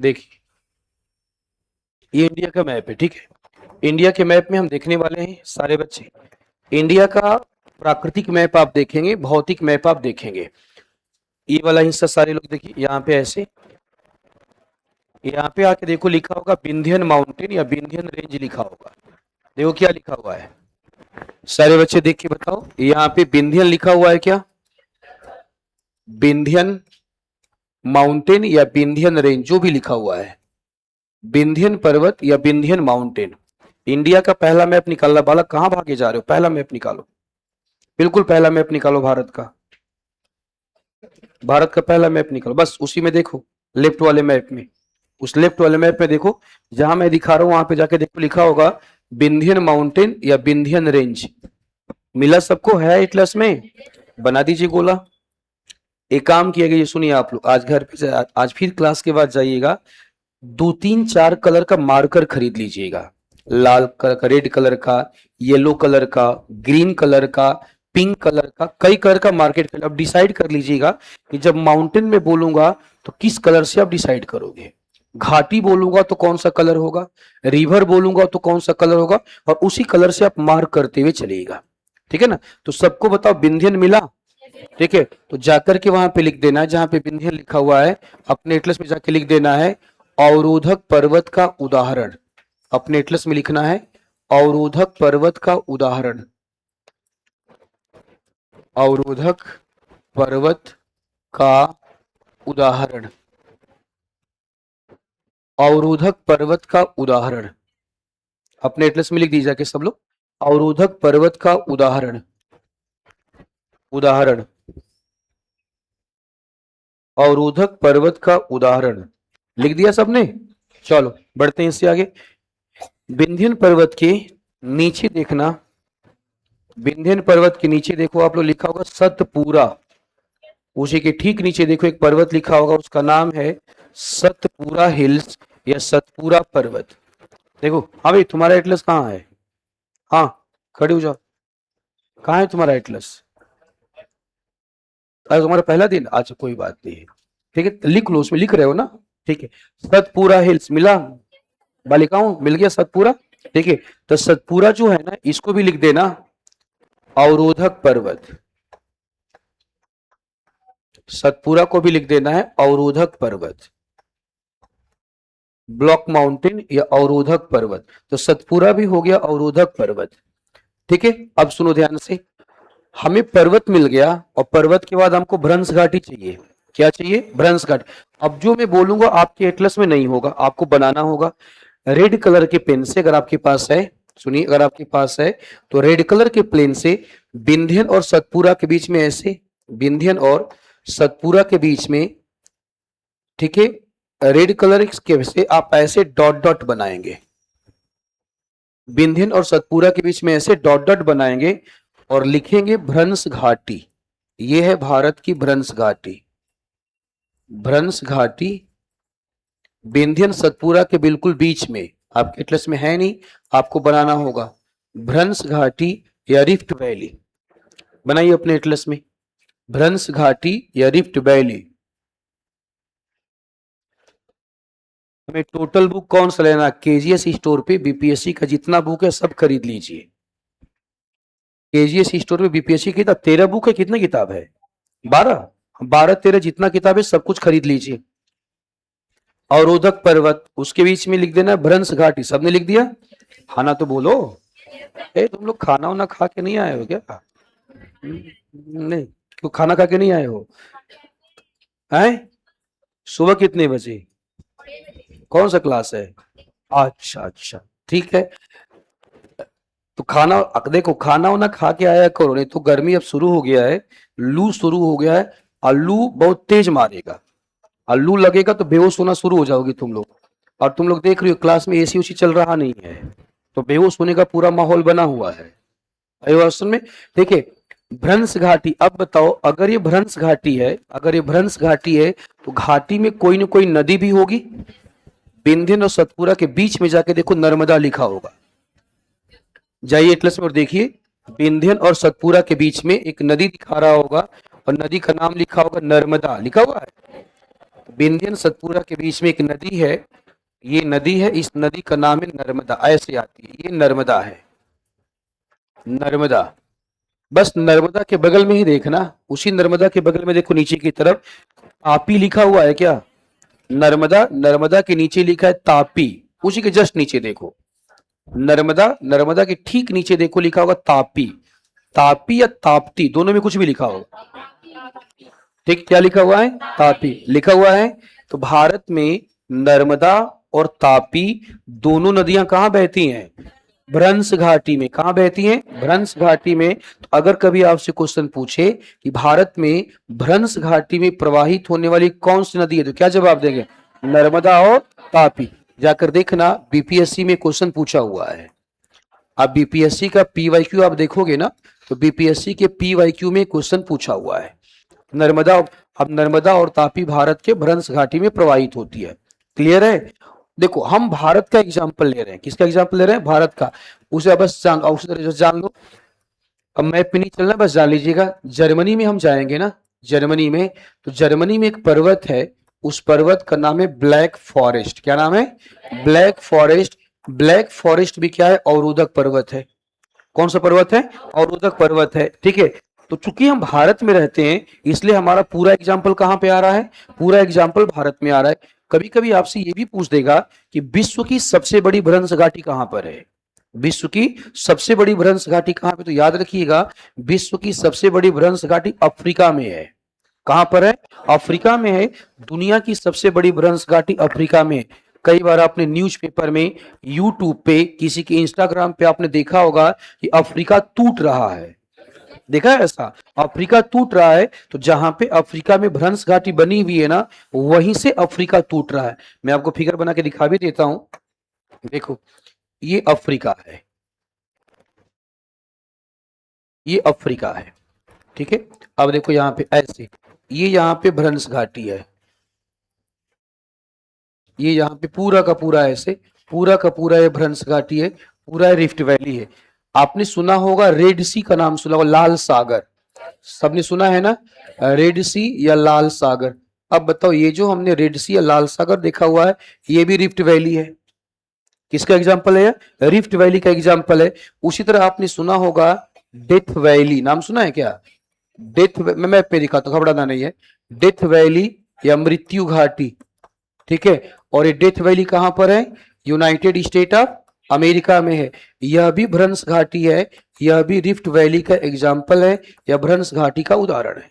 देखिए, ये इंडिया का मैप है, ठीक है। इंडिया के मैप में हम देखने वाले हैं सारे बच्चे, इंडिया का प्राकृतिक मैप आप देखेंगे, भौतिक मैप आप देखेंगे। ये वाला हिस्सा सारे लोग देखिए, यहाँ पे ऐसे, यहाँ पे आके देखो, लिखा होगा विंध्यन माउंटेन या विंध्यन रेंज लिखा होगा। देखो क्या लिखा हुआ है, सारे बच्चे देख के बताओ, यहाँ पे विंध्यन लिखा हुआ है क्या? विंध्यन माउंटेन या विंध्यन रेंज, जो भी लिखा हुआ है, विंध्यन पर्वत या विंध्यन माउंटेन। इंडिया का पहला मैप निकालना। बालक कहाँ भागे जा रहे हो? पहला मैप निकालो, बिल्कुल पहला मैप निकालो भारत का। भारत का पहला मैप निकालो, बस उसी में देखो, लेफ्ट वाले मैप में, उस लेफ्ट वाले मैप में देखो, जहां मैं दिखा रहा हूं वहां पे जाके देखो, लिखा होगा विंध्यन माउंटेन या विंध्यन रेंज। मिला सबको? है एटलस में? बना दीजिए गोला। एक काम किया गया, ये सुनिए आप लोग, आज घर पे आज फिर क्लास के बाद जाइएगा, दो तीन चार कलर का मार्कर खरीद लीजिएगा। लाल कलर का, रेड कलर का, येलो कलर का, ग्रीन कलर का, पिंक कलर का, कई कलर का मार्केट कर, अब डिसाइड कर लीजिएगा कि जब माउंटेन में बोलूंगा तो किस कलर से आप डिसाइड करोगे। घाटी बोलूंगा तो कौन सा कलर होगा, रिवर बोलूंगा तो कौन सा कलर होगा, और उसी कलर से आप मार्क करते हुए चलिएगा। ठीक है ना? तो सबको बताओ, विंध्यन मिला? ठीक है, तो जाकर के वहां पे लिख देना है, जहां पे विंध्यन लिखा हुआ है, अपने एटलस में जाके लिख देना है अवरोधक पर्वत का उदाहरण। अपने एटलस में लिखना है अवरोधक पर्वत का उदाहरण। अवरोधक पर्वत का उदाहरण। अवरोधक पर्वत का उदाहरण अपने एटलस में लिख दीजिए जाके सब लोग, अवरोधक पर्वत का उदाहरण। उदाहरण, अवरोधक पर्वत का उदाहरण लिख दिया सबने? चलो बढ़ते हैं इससे आगे। विंध्यन पर्वत के नीचे देखना, विंध्यन पर्वत के नीचे देखो आप लोग, लिखा होगा सतपुरा। उसी के ठीक नीचे देखो एक पर्वत लिखा होगा, उसका नाम है सतपुरा हिल्स या सतपुरा पर्वत। देखो हाँ भाई, तुम्हारा एटलस कहाँ है? हाँ खड़े हो जाओ, कहाँ है तुम्हारा एटलस? आज तुम्हारा पहला दिन, अच्छा कोई बात नहीं है, ठीक है लिख लो, उसमें लिख रहे हो ना, ठीक है। सतपुरा हिल्स मिला बालिकाओं, मिल गया सतपुरा, ठीक है। तो सतपुरा जो है ना, इसको भी लिख देना अवरोधक पर्वत, सतपुरा को भी लिख देना है अवरोधक पर्वत, ब्लॉक माउंटेन या अवरोधक पर्वत। तो सतपुरा भी हो गया अवरोधक पर्वत, ठीक है। अब सुनो ध्यान से, हमें पर्वत मिल गया और पर्वत के बाद हमको भ्रंश घाटी चाहिए। क्या चाहिए? भ्रंश घाटी। अब जो मैं बोलूंगा आपके एटलस में नहीं होगा, आपको बनाना होगा रेड कलर के पेन से, अगर आपके पास है, सुनिए अगर आपके पास है तो रेड कलर के प्लेन से विंध्यन और सतपुरा के बीच में ऐसे, विंध्यन और सतपुरा के बीच में, ठीक है, रेड कलर के से आप ऐसे डॉट डॉट बनाएंगे, विंध्यन और सतपुरा के बीच में ऐसे डॉट डॉट बनाएंगे और लिखेंगे भ्रंश घाटी। ये है भारत की भ्रंश घाटी, भ्रंश घाटी विंध्यन सतपुरा के बिल्कुल बीच में, आपके एटलस में है नहीं, आपको बनाना होगा भ्रंश घाटी या रिफ्ट वैली। बनाइए अपने एटलस में भ्रंश घाटी या रिफ्ट वैली। हमें टोटल बुक कौन सा लेना? केजीएस स्टोर पे बीपीएससी का जितना बुक है सब खरीद लीजिए। केजीएस स्टोर पे बीपीएससी की 13 बुक है, कितनी किताब है? 12, 12-13 जितना किताब है सब कुछ खरीद लीजिए। अवरोधक पर्वत, उसके बीच में लिख देना भ्रंश घाटी। सबने लिख दिया? खाना तो बोलो, तुम लोग खाना वाना खा के नहीं आए हो क्या? नहीं, क्यों खाना खा के नहीं आए हो? हैं? सुबह कितने बजे? कौन सा क्लास है? अच्छा अच्छा, ठीक है। तो खाना देखो, खाना वाना खा के आया करो, नहीं तो गर्मी अब शुरू हो गया है, लू शुरू हो गया है और लू बहुत तेज मारेगा और लू लगेगा तो बेहोश होना शुरू हो जाओगे तुम लोग। और तुम लोग देख रहे हो क्लास में एसी उसी चल रहा नहीं है, तो बेहोश होने का पूरा माहौल बना हुआ है अभिभाषण में। देखिए भ्रंश घाटी, अब बताओ अगर ये भ्रंश घाटी है, अगर ये भ्रंश घाटी है तो घाटी में कोई ना कोई नदी भी होगी। विंध्यन और सतपुरा के बीच में जाके देखो नर्मदा लिखा होगा, जाइए एटलस में और देखिए विंध्यन और सतपुरा के बीच में एक नदी दिखा रहा होगा और नदी का नाम लिखा होगा नर्मदा, लिखा हुआ है। विंध्यन सतपुरा के बीच में एक नदी है, ये नदी है, इस नदी का नाम है नर्मदा, ऐसे आती है, ये नर्मदा है, नर्मदा। बस नर्मदा के बगल में ही देखना, उसी नर्मदा के बगल में देखो नीचे की तरफ तापी लिखा हुआ है क्या? नर्मदा, नर्मदा के नीचे लिखा है तापी, उसी के जस्ट नीचे देखो नर्मदा, नर्मदा के ठीक नीचे देखो लिखा होगा तापी, तापी या ताप्ती दोनों में कुछ भी लिखा होगा, ठीक। क्या लिखा हुआ है? तापी लिखा हुआ है। तो भारत में नर्मदा और तापी दोनों नदियां कहां बहती हैं? भ्रंश घाटी में। कहां बहती हैं? भ्रंश घाटी में। तो अगर कभी आपसे क्वेश्चन पूछे कि भारत में भ्रंश घाटी में प्रवाहित होने वाली कौन सी नदी है, तो क्या जवाब देंगे? नर्मदा और तापी। जाकर देखना बीपीएससी में क्वेश्चन पूछा हुआ है। अब बीपीएससी का पीवाईक्यू आप देखोगे ना, तो बीपीएससी के पीवाईक्यू में क्वेश्चन पूछा हुआ है नर्मदा। अब नर्मदा और तापी भारत के भ्रंश घाटी में प्रवाहित होती है, क्लियर है। देखो हम भारत का एग्जाम्पल ले रहे हैं, किसका एग्जाम्पल ले रहे हैं? भारत का। उसे बस उसी तरह से जान लो, अब मैप पे नहीं चलना, बस जान लीजिएगा। जर्मनी में हम जाएंगे ना, जर्मनी में, तो जर्मनी में एक पर्वत है, उस पर्वत का नाम है ब्लैक फॉरेस्ट। क्या नाम है? Black forest. ब्लैक फॉरेस्ट भी क्या है? अवरोधक पर्वत है। कौन सा पर्वत है? अवरोधक पर्वत है, ठीक है। तो चूंकि हम भारत में रहते हैं इसलिए हमारा पूरा एग्जाम्पल कहां पे आ रहा है? पूरा एग्जाम्पल भारत में आ रहा है। कभी कभी आपसे ये भी पूछ देगा कि विश्व की सबसे बड़ी भ्रंश घाटी कहां पर है? विश्व की सबसे बड़ी भ्रंश घाटी कहां पे? तो याद रखिएगा विश्व की सबसे बड़ी भ्रंश घाटी अफ्रीका में है। कहां पर है? अफ्रीका में है। दुनिया की सबसे बड़ी भ्रंश घाटी अफ्रीका में। कई बार आपने न्यूज़पेपर में, यूट्यूब पे, किसी के इंस्टाग्राम पे आपने देखा होगा कि अफ्रीका टूट रहा है। देखा है ऐसा? अफ्रीका टूट रहा है तो जहां पे अफ्रीका में भ्रंश घाटी बनी हुई है ना, वहीं से अफ्रीका टूट रहा है। मैं आपको फिगर बना के दिखा भी देता हूं। देखो, ये अफ्रीका है, ये अफ्रीका है, ठीक है। अब देखो यहाँ पे ऐसे, ये यहाँ पे भ्रंश घाटी है, ये यहाँ पे पूरा का पूरा ऐसे, पूरा का पूरा ये भ्रंश घाटी है, पूरा रिफ्ट वैली है। आपने सुना होगा रेड सी का नाम सुना होगा, लाल सागर, सबने सुना है ना, रेड सी या लाल सागर। अब बताओ, ये जो हमने रेड सी या लाल सागर देखा हुआ है, ये भी रिफ्ट वैली है। किसका एग्जाम्पल है? रिफ्ट वैली का एग्जाम्पल है। उसी तरह आपने सुना होगा डेथ वैली, नाम सुना है क्या? मैं मैप पे दिखाता हूं, घबराना नहीं है। डेथ वैली या मृत्यु घाटी, ठीक है। और ये डेथ वैली कहां पर है? यूनाइटेड स्टेट ऑफ अमेरिका में है। यह भी भ्रंश घाटी है, यह भी रिफ्ट वैली का एग्जाम्पल है, यह भ्रंश घाटी का उदाहरण है।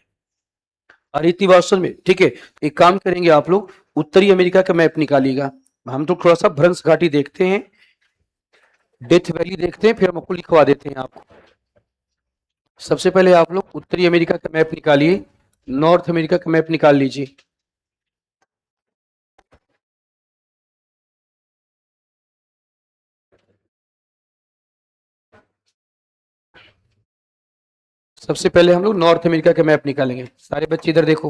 और इतनी बात समझ में, ठीक है। एक काम करेंगे आप लोग, उत्तरी अमेरिका का मैप निकालिएगा। हम तो थोड़ा सा भ्रंश घाटी देखते हैं, डेथ वैली देखते हैं, फिर हम आपको लिखवा देते हैं आपको। सबसे पहले आप लोग उत्तरी अमेरिका का मैप निकालिए, नॉर्थ अमेरिका का मैप निकाल लीजिए। सबसे पहले हम लोग नॉर्थ अमेरिका का मैप निकालेंगे। सारे बच्चे इधर देखो,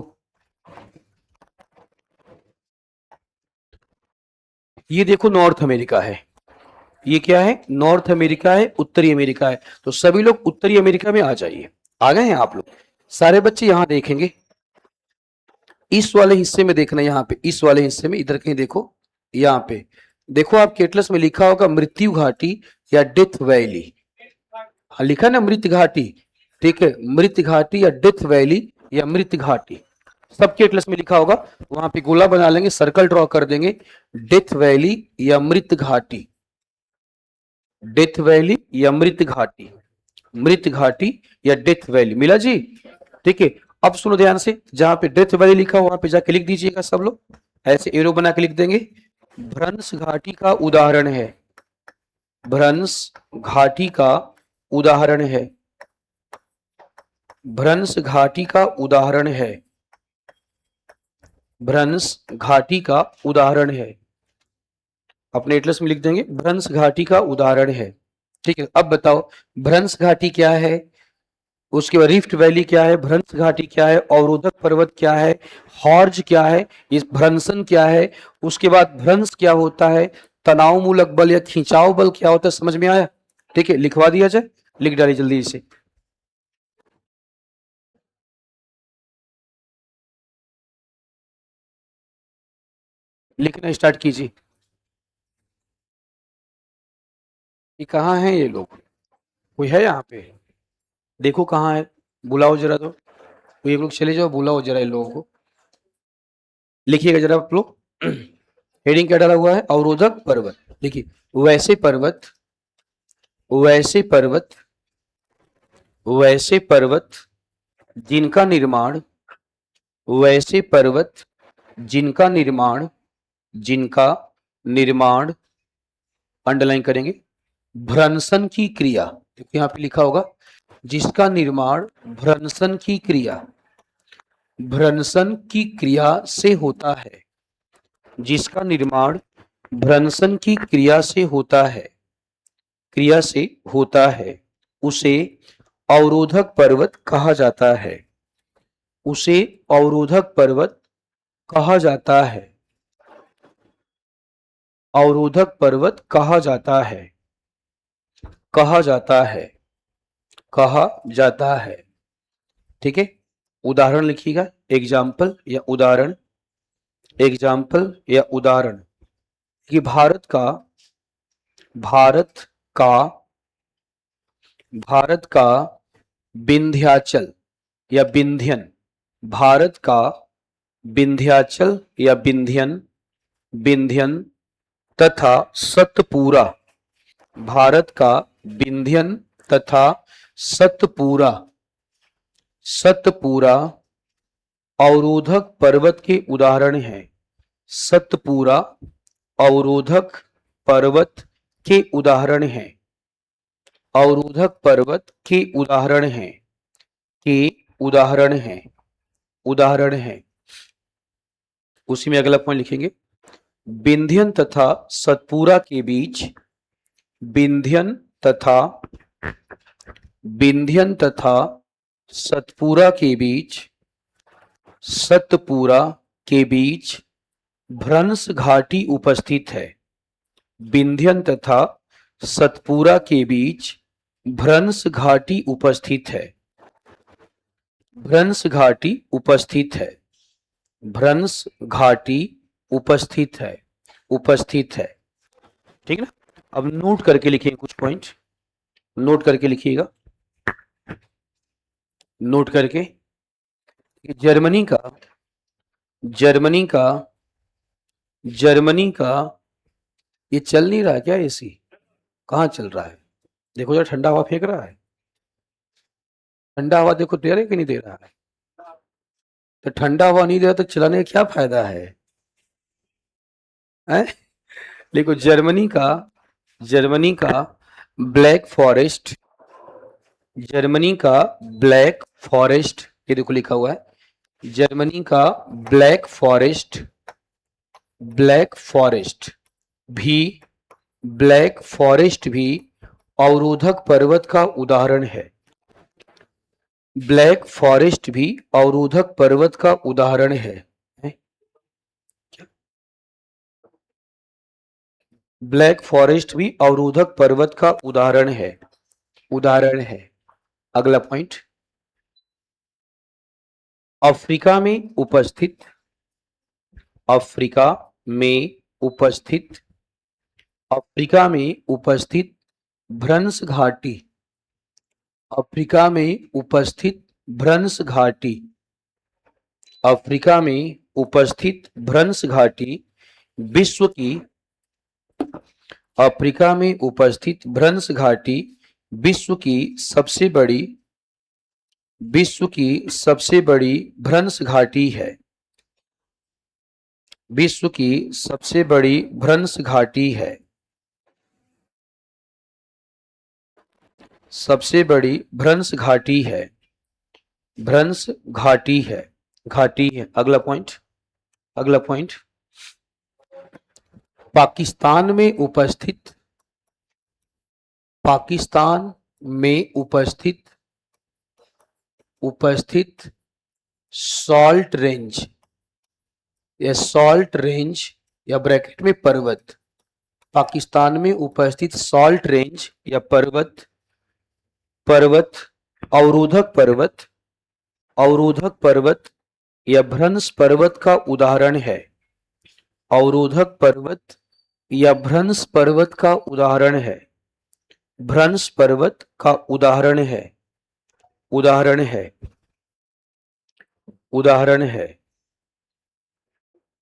ये देखो नॉर्थ अमेरिका है, ये क्या है? नॉर्थ अमेरिका है, उत्तरी अमेरिका है। तो सभी लोग उत्तरी अमेरिका में आ जाइए। आ गए हैं आप लोग? सारे बच्चे यहां देखेंगे, इस वाले हिस्से में देखना, यहाँ पे इस वाले हिस्से में, इधर कहीं देखो, यहाँ पे देखो, आपके एटलस में लिखा होगा मृत्यु घाटी या डेथ वैली। हाँ, लिखा ना मृत घाटी, ठीक है, मृत घाटी या डेथ वैली या मृत घाटी, सबके एटलस में लिखा होगा। वहां पे गोला बना लेंगे, सर्कल ड्रॉ कर देंगे, डेथ वैली या मृत घाटी, डेथ वैली या मृत घाटी, मृत घाटी या डेथ वैली। मिला जी? ठीक है। अब सुनो ध्यान से, जहां पे डेथ वैली लिखा वहां पे जाके लिख दीजिएगा सब लोग, ऐसे एरो बना के लिख देंगे। भ्रंश घाटी का उदाहरण है, भ्रंश घाटी का उदाहरण है, भ्रंश घाटी का उदाहरण है, भ्रंश घाटी का उदाहरण है। अपने एटलस में लिख देंगे भ्रंश घाटी का उदाहरण है। ठीक है। अब बताओ भ्रंश घाटी क्या है, उसके बाद रिफ्ट वैली क्या है, भ्रंश घाटी क्या है, अवरोधक पर्वत क्या है, हॉर्ज क्या है, इस भ्रंशन क्या है, उसके बाद भ्रंश क्या होता है, तनाव मूलक बल या खिंचाव बल क्या होता है, समझ में आया? ठीक है, लिखवा दिया जाए, लिख डालिए जल्दी से। लिखना स्टार्ट कीजिए। ये कहाँ है ये लोग? कोई है यहाँ पे? देखो कहाँ है, बुलाओ जरा, तो कोई एक लोग चले जाओ, बुलाओ जरा इन लोगों को। लिखिएगा जरा आप लोग। हेडिंग क्या डाला हुआ है? अवरोधक पर्वत। देखिए, वैसे पर्वत, वैसे पर्वत, वैसे पर्वत जिनका निर्माण, वैसे पर्वत जिनका निर्माण, जिनका निर्माण, अंडरलाइन करेंगे, भ्रंशन की क्रिया, देखो यहाँ पे लिखा होगा, जिसका निर्माण भ्रंशन की क्रिया, भ्रंशन की क्रिया से होता है, जिसका निर्माण भ्रंशन की क्रिया से होता है, क्रिया से होता है, उसे अवरोधक पर्वत कहा जाता है, उसे अवरोधक पर्वत कहा जाता है, अवरोधक पर्वत कहा जाता है, कहा जाता है, कहा जाता है। ठीक है। उदाहरण लिखिएगा, एग्जाम्पल या उदाहरण, एग्जाम्पल या उदाहरण, कि भारत का, भारत का, भारत का विंध्याचल या विंध्यन, भारत का विंध्याचल या विंध्यन, विंध्यन तथा सतपुरा, भारत का विंध्यन तथा सतपुरा, सतपुरा अवरोधक पर्वत के उदाहरण हैं, सतपुरा अवरोधक पर्वत के उदाहरण हैं, अवरोधक पर्वत के उदाहरण हैं। के उदाहरण हैं, उदाहरण हैं। उसी में अगला पॉइंट लिखेंगे, विंध्यन तथा सतपुरा के बीच, विंध्यन तथा, विंध्यन तथा सतपुरा के बीच, सतपुरा के बीच भ्रंश घाटी उपस्थित है। विंध्यन तथा सतपुरा के बीच भ्रंश घाटी उपस्थित है, भ्रंश घाटी उपस्थित है, भ्रंश घाटी उपस्थित है, उपस्थित है। ठीक है ना। अब नोट करके लिखिए कुछ पॉइंट, नोट करके लिखिएगा, नोट करके। जर्मनी का, जर्मनी का, जर्मनी का ये चल नहीं रहा क्या एसी? कहाँ चल रहा है? देखो जरा, ठंडा हवा फेंक रहा है, ठंडा हवा देखो दे रहा है कि नहीं दे रहा है? तो ठंडा हवा नहीं दे रहा तो चलाने का क्या फायदा है? देखो जर्मनी का, जर्मनी का ब्लैक फॉरेस्ट, जर्मनी का ब्लैक फॉरेस्ट, ये देखो लिखा हुआ है, जर्मनी का ब्लैक फॉरेस्ट, ब्लैक फॉरेस्ट भी, ब्लैक फॉरेस्ट भी अवरोधक पर्वत का उदाहरण है। ब्लैक फॉरेस्ट भी अवरोधक पर्वत का उदाहरण है। ब्लैक फॉरेस्ट भी अवरोधक पर्वत का उदाहरण है, उदाहरण है। अगला पॉइंट, अफ्रीका में उपस्थित, अफ्रीका में उपस्थित, अफ्रीका में उपस्थित भ्रंश घाटी, अफ्रीका में उपस्थित भ्रंश घाटी, अफ्रीका में उपस्थित भ्रंश घाटी विश्व की, अफ्रीका में उपस्थित भ्रंश घाटी विश्व की सबसे बड़ी, विश्व की सबसे बड़ी भ्रंश घाटी है, विश्व की सबसे बड़ी भ्रंश घाटी है, सबसे बड़ी भ्रंश घाटी है, भ्रंश घाटी है, घाटी है। अगला पॉइंट, अगला पॉइंट, पाकिस्तान में उपस्थित, पाकिस्तान में उपस्थित, उपस्थित सॉल्ट रेंज, या सॉल्ट रेंज या ब्रैकेट में पर्वत, पाकिस्तान में उपस्थित सॉल्ट रेंज या पर्वत, पर्वत अवरोधक पर्वत, अवरोधक पर्वत या भ्रंश पर्वत का उदाहरण है, अवरोधक पर्वत या भ्रंश पर्वत का उदाहरण है, भ्रंश पर्वत का उदाहरण है, उदाहरण है, उदाहरण है।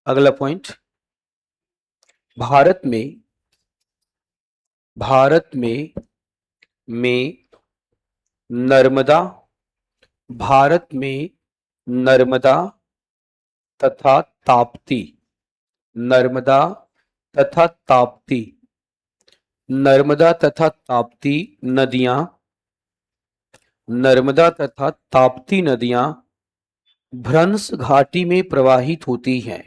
अगला पॉइंट, भारत में, भारत में नर्मदा, भारत में नर्मदा तथा ताप्ती, नर्मदा तथा ताप्ती, नर्मदा तथा ताप्ती नदियां, नर्मदा तथा ताप्ती नदियां भ्रंश घाटी में प्रवाहित होती हैं,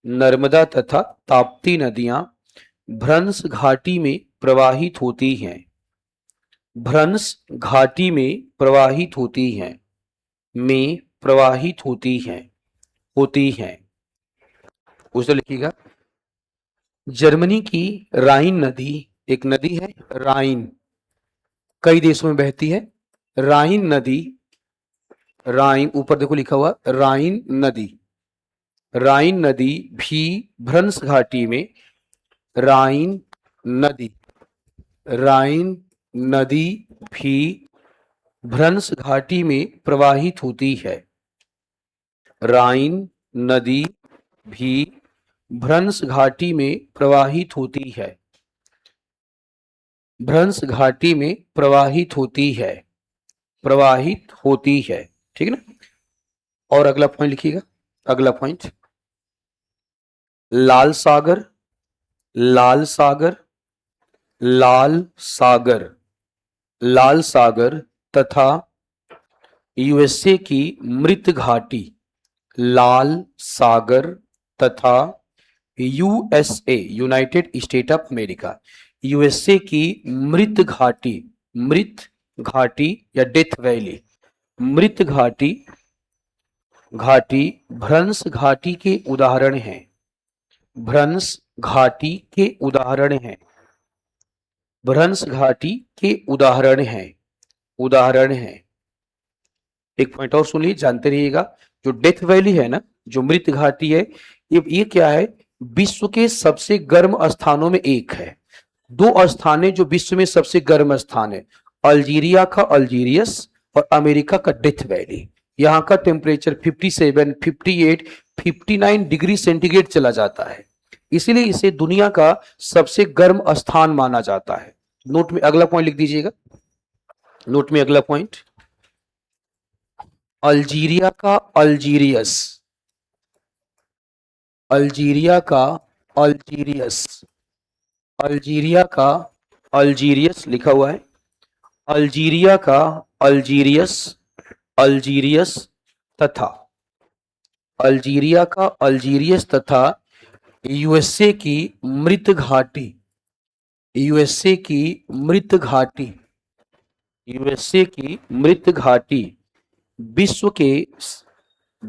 नर्मदा तथा ताप्ती नदियां भ्रंश घाटी में प्रवाहित होती हैं, भ्रंश घाटी में प्रवाहित होती हैं, में प्रवाहित होती हैं, होती हैं। उसे लिखिएगा, जर्मनी की राइन नदी, एक नदी है राइन, कई देशों में बहती है। राइन नदी, राइन ऊपर देखो लिखा हुआ राइन नदी, राइन नदी भी भ्रंश घाटी में, राइन नदी, राइन नदी भी भ्रंश घाटी में प्रवाहित होती है, राइन नदी भी भ्रंश घाटी में प्रवाहित होती है, भ्रंश घाटी में प्रवाहित होती है, प्रवाहित होती है। ठीक है ना। और अगला पॉइंट लिखिएगा, अगला पॉइंट, लाल सागर, लाल सागर, लाल सागर, लाल सागर तथा यूएसए की मृत घाटी, लाल सागर तथा USA United state of America, USA की मृत घाटी या डेथ वैली, मृत घाटी घाटी भ्रंश घाटी के उदाहरण हैं, भ्रंश घाटी के उदाहरण हैं, भ्रंश घाटी के उदाहरण हैं। एक पॉइंट और सुनिए, जानते रहिएगा, जो डेथ वैली है ना, जो मृत घाटी है, ये क्या है, विश्व के सबसे गर्म स्थानों में एक है। दो स्थान है जो विश्व में सबसे गर्म स्थान है, अल्जीरिया का अल्जीरियस और अमेरिका का डेथ वैली। यहाँ का टेम्परेचर 57, 58, 59 डिग्री सेंटीग्रेड चला जाता है, इसीलिए इसे दुनिया का सबसे गर्म स्थान माना जाता है। नोट में अगला पॉइंट लिख दीजिएगा, नोट में अगला पॉइंट, अल्जीरिया का अल्जीरियस, अल्जीरिया का अल्जीरियस, अल्जीरिया का अल्जीरियस लिखा हुआ है, अल्जीरिया का अल्जीरियस, अल्जीरियस तथा अल्जीरिया का अल्जीरियस तथा यूएसए की मृत घाटी, यूएसए की मृत घाटी, यूएसए की मृत घाटी विश्व के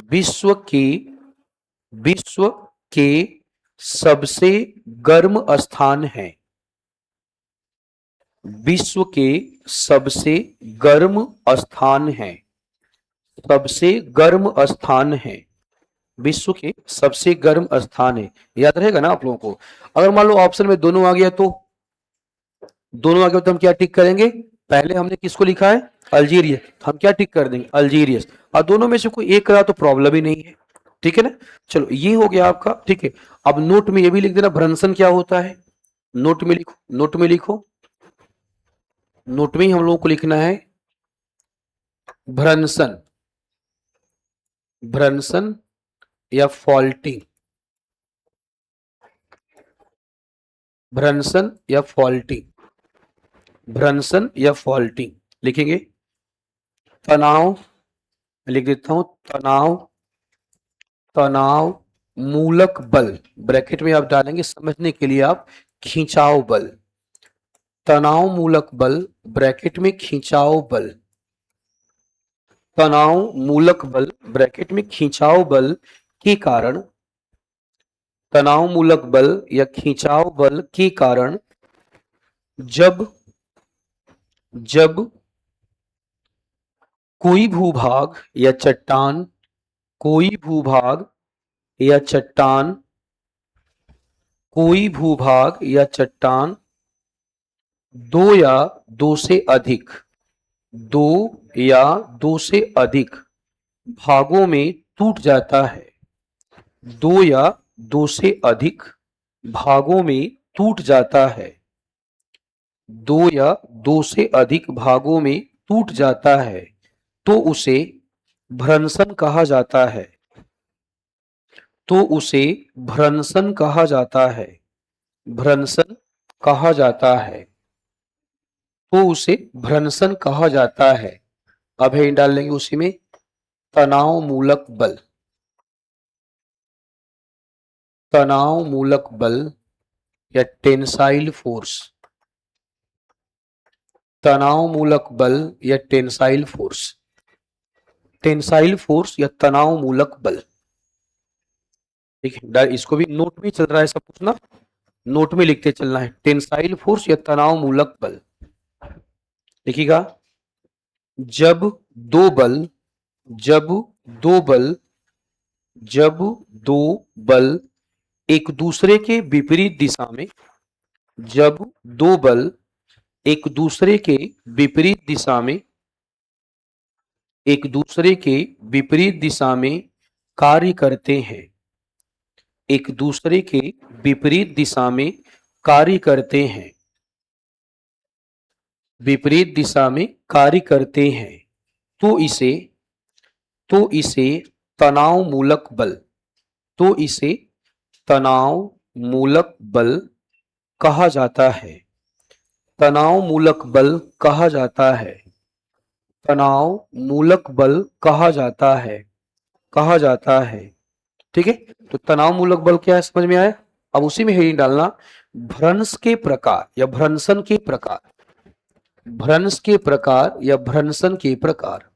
विश्व के विश्व के सबसे गर्म स्थान है, विश्व के सबसे गर्म स्थान है, सबसे गर्म स्थान है, विश्व के सबसे गर्म स्थान है। याद रहेगा ना आप लोगों को। अगर मान लो ऑप्शन में दोनों आ गया तो, दोनों आ गया तो हम क्या टिक करेंगे, पहले हमने किसको लिखा है, अल्जीरिया, हम क्या टिक कर देंगे, अल्जीरियस, और दोनों में से कोई एक करा तो प्रॉब्लम ही नहीं है, ठीक है ना। चलो ये हो गया आपका, ठीक है। अब नोट में ये भी लिख देना भ्रंशन क्या होता है, नोट में लिखो, नोट में लिखो, नोट में ही हम लोगों को लिखना है भ्रंशन, भ्रंशन या फॉल्टिंग, भ्रंशन या फॉल्टिंग, भ्रंशन या फॉल्टिंग लिखेंगे। तनाव लिख देता हूं, तनाव, तनाव मूलक बल, ब्रैकेट में आप डालेंगे समझने के लिए आप, खिंचाव बल, तनाव मूलक बल ब्रैकेट में खिंचाव बल, तनाव मूलक बल ब्रैकेट में खिंचाव बल के कारण, तनाव मूलक बल या खिंचाव बल के कारण जब जब कोई भूभाग या चट्टान, कोई भूभाग या चट्टान, कोई भूभाग या चट्टान दो या दो से अधिक, दो या दो से अधिक भागों में टूट जाता है, दो या दो से अधिक भागों में टूट जाता है, दो या दो से अधिक भागों में टूट जाता है, तो उसे भ्रंशन कहा जाता है, तो उसे भ्रंशन कहा जाता है, भ्रंशन कहा जाता है, तो उसे भ्रंशन कहा जाता है। अब है डाल लेंगे उसी में, तनाव मूलक बल, तनाव मूलक बल या टेंसाइल फोर्स, तनाव मूलक बल या टेंसाइल फोर्स, टेंसाइल फोर्स या तनाव मूलक बल, ठीक है। इसको भी नोट में चल रहा है सब कुछ ना, नोट में लिखते चलना है, टेंसाइल फोर्स या तनाव मूलक बल। देखिएगा, जब दो बल, जब दो बल, जब दो बल एक दूसरे के विपरीत दिशा में, जब दो बल एक दूसरे के विपरीत दिशा में, एक दूसरे के विपरीत दिशा में कार्य करते हैं, एक दूसरे के विपरीत दिशा में कार्य करते हैं, विपरीत दिशा में कार्य करते हैं, तो इसे तनाव मूलक बल, तो इसे तनाव मूलक बल कहा जाता है, तनाव मूलक बल कहा जाता है, तनाव मूलक बल कहा जाता है, कहा जाता है। ठीक है, तो तनाव मूलक बल क्या है समझ में आया। अब उसी में हेडिंग डालना, भ्रंश के प्रकार या भ्रंशन के प्रकार, भ्रंश के प्रकार या भ्रंशन के प्रकार,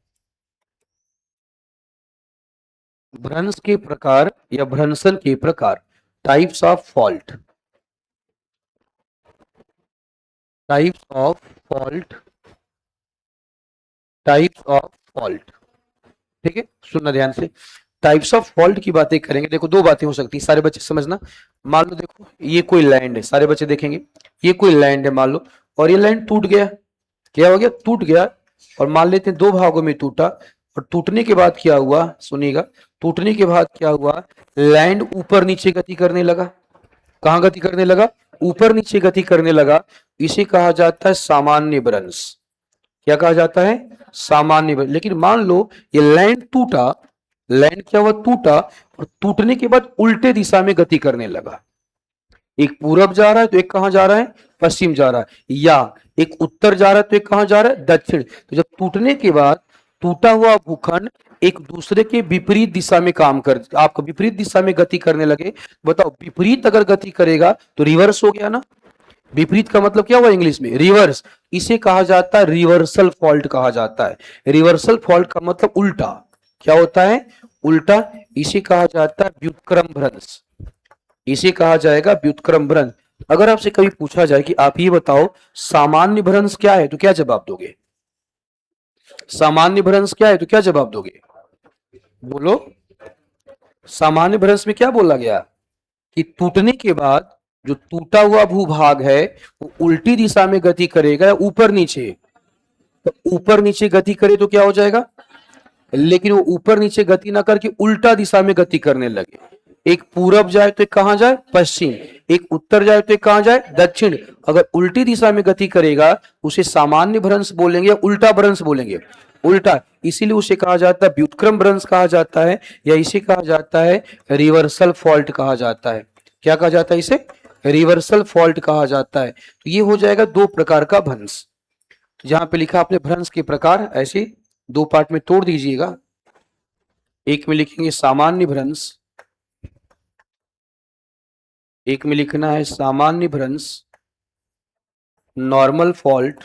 भ्रंश के प्रकार या भ्रंशन के प्रकार, types of fault, types of fault, types of fault. ठीक है, सुनना ध्यान से। टाइप्स ऑफ फॉल्ट की बातें करेंगे। देखो दो बातें हो सकती है, सारे बच्चे समझना। मान लो देखो ये कोई लैंड है, सारे बच्चे देखेंगे ये कोई लैंड है मान लो, और ये लैंड टूट गया। क्या हो गया? टूट गया। और मान लेते हैं दो भागों में टूटा, और टूटने के बाद क्या हुआ सुनिएगा, टूटने के बाद क्या हुआ, लैंड ऊपर नीचे गति करने लगा। कहां गति करने लगा? ऊपर नीचे गति करने लगा। इसे कहा जाता है सामान्य भ्रंश। क्या कहा जाता है? सामान्य भ्रंश। लेकिन मान लो ये लैंड टूटा, लैंड क्या हुआ? टूटा, और टूटने के बाद उल्टे दिशा में गति करने लगा। एक पूरब जा रहा है तो एक कहां जा रहा है? पश्चिम जा रहा है। या एक उत्तर जा रहा है तो एक कहां जा रहा है? दक्षिण। तो जब टूटने के बाद टूटा हुआ भूखंड एक दूसरे के विपरीत दिशा में काम कर, आपको विपरीत दिशा में गति करने लगे, बताओ विपरीत अगर गति करेगा तो रिवर्स हो गया ना। विपरीत का मतलब क्या हुआ इंग्लिश में? रिवर्स। इसे कहा जाता है रिवर्सल फॉल्ट कहा जाता है। रिवर्सल फॉल्ट का मतलब उल्टा। क्या होता है? उल्टा। इसे कहा जाता है व्युत्क्रम भ्रंश, इसे कहा जाएगा व्युत्क्रम भ्रंश। अगर आपसे कभी पूछा जाए कि आप ये बताओ सामान्य भ्रंश क्या है, तो क्या जवाब दोगे? सामान्य भ्रंश क्या है तो क्या जवाब दोगे? बोलो। सामान्य भ्रंश में क्या बोला गया कि टूटने के बाद जो टूटा हुआ भूभाग है वो उल्टी दिशा में गति करेगा या ऊपर नीचे। तो ऊपर नीचे गति करे तो क्या हो जाएगा? लेकिन वो ऊपर नीचे गति ना करके उल्टा दिशा में गति करने लगे। एक पूरब जाए तो एक कहां जाए? पश्चिम। एक उत्तर जाए तो एक कहां जाए? दक्षिण। अगर उल्टी दिशा में गति करेगा उसे सामान्य भ्रंश बोलेंगे या उल्टा भ्रंश बोलेंगे? उल्टा। इसीलिए उसे कहा जाता है व्युत्क्रम भ्रंश कहा जाता है, या इसे कहा जाता है रिवर्सल फॉल्ट कहा जाता है। क्या कहा जाता है इसे? रिवर्सल फॉल्ट कहा जाता है। तो ये हो जाएगा दो प्रकार का भ्रंश। तो जहां पे लिखा आपने भ्रंश के प्रकार, ऐसे दो पार्ट में तोड़ दीजिएगा। एक में लिखेंगे सामान्य भ्रंश, एक में लिखना है सामान्य भ्रंश, नॉर्मल फॉल्ट,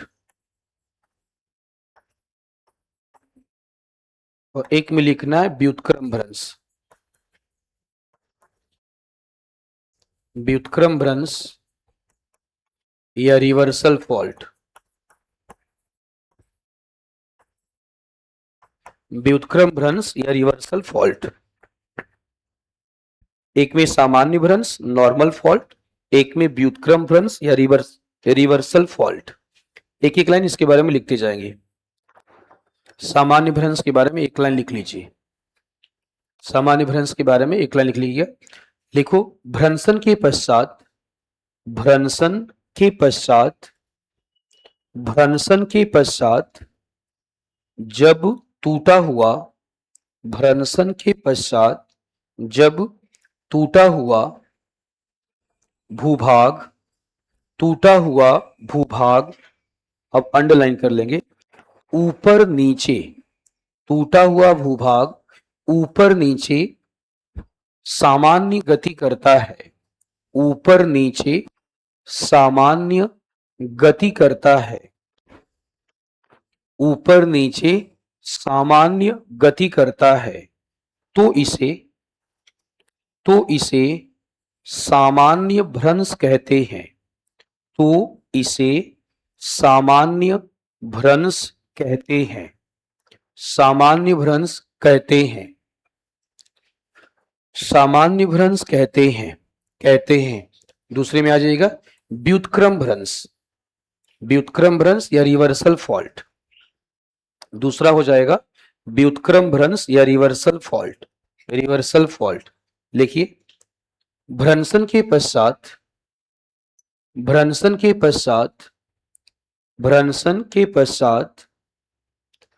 और एक में लिखना है व्युत्क्रम भ्रंश। व्युत्क्रम भ्रंश या रिवर्सल फॉल्ट। व्युत्क्रम भ्रंश या रिवर्सल फॉल्ट। एक में सामान्य भ्रंश नॉर्मल फॉल्ट, एक में व्युत्क्रम भ्रंश या रिवर्सल फॉल्ट। एक एक लाइन इसके बारे में लिखते जाएंगे। सामान्य भ्रंश के बारे में एक लाइन लिख लीजिए। सामान्य भ्रंश के बारे में एक लाइन लिख लीजिए। लिखो, भ्रंशन के पश्चात, भ्रंशन के पश्चात, भ्रंशन के पश्चात जब टूटा हुआ, भ्रंशन के पश्चात जब टूटा हुआ भूभाग, टूटा हुआ भूभाग, अब अंडरलाइन कर लेंगे, ऊपर नीचे, टूटा हुआ भूभाग ऊपर नीचे सामान्य गति करता है, ऊपर नीचे सामान्य गति करता है, ऊपर नीचे सामान्य गति करता है, तो इसे, तो इसे सामान्य भ्रंश कहते हैं। तो इसे सामान्य भ्रंश कहते हैं, सामान्य भ्रंश कहते हैं, सामान्य भ्रंश कहते हैं, कहते हैं। दूसरे में आ जाएगा व्युत्क्रम भ्रंश, व्युत्क्रम भ्रंश या रिवर्सल फॉल्ट। दूसरा हो जाएगा व्युत्क्रम भ्रंश या रिवर्सल फॉल्ट, रिवर्सल फॉल्ट। लिखिए, भ्रंशन के पश्चात, भ्रंशन के पश्चात, भ्रंशन के पश्चात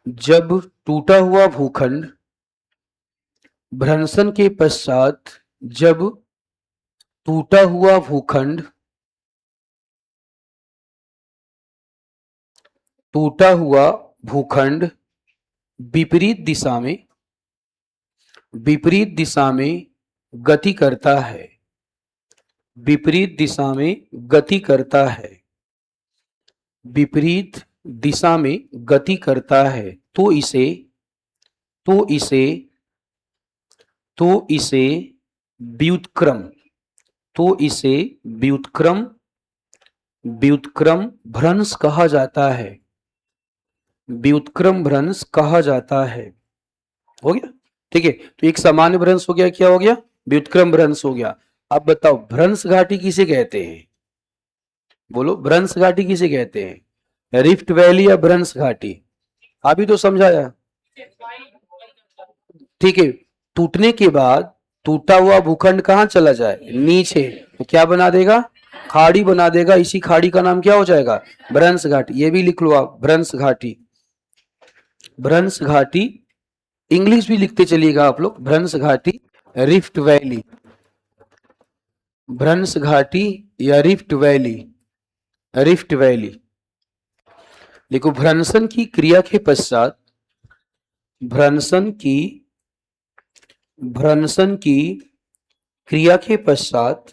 जब टूटा हुआ भूखंड, भ्रंशन के पश्चात जब टूटा हुआ भूखंड, टूटा हुआ भूखंड विपरीत दिशा में, विपरीत दिशा में गति करता है, विपरीत दिशा में गति करता है, विपरीत दिशा में गति करता है, तो इसे तो इसे तो इसे व्युत्क्रम, तो इसे व्युत्क्रम व्युत्क्रम भ्रंश कहा जाता है, व्युत्क्रम भ्रंश कहा जाता है। हो गया, ठीक है। तो एक सामान्य भ्रंश हो गया, क्या हो गया, व्युत्क्रम भ्रंश हो गया। अब बताओ भ्रंश घाटी किसे कहते हैं, बोलो भ्रंश घाटी किसे कहते हैं, रिफ्ट वैली या भ्रंश घाटी, अभी तो समझाया, ठीक है। टूटने के बाद टूटा हुआ भूखंड कहाँ चला जाए, नीचे, तो क्या बना देगा, खाड़ी बना देगा, इसी खाड़ी का नाम क्या हो जाएगा, भ्रंश घाटी। ये भी लिख लो आप, भ्रंश घाटी, भ्रंश घाटी, इंग्लिश भी लिखते चलिएगा आप लोग, भ्रंश घाटी, रिफ्ट वैली, भ्रंश घाटी या रिफ्ट वैली, रिफ्ट वैली। देखो भ्रंशन की क्रिया के पश्चात, भ्रंशन की क्रिया के पश्चात,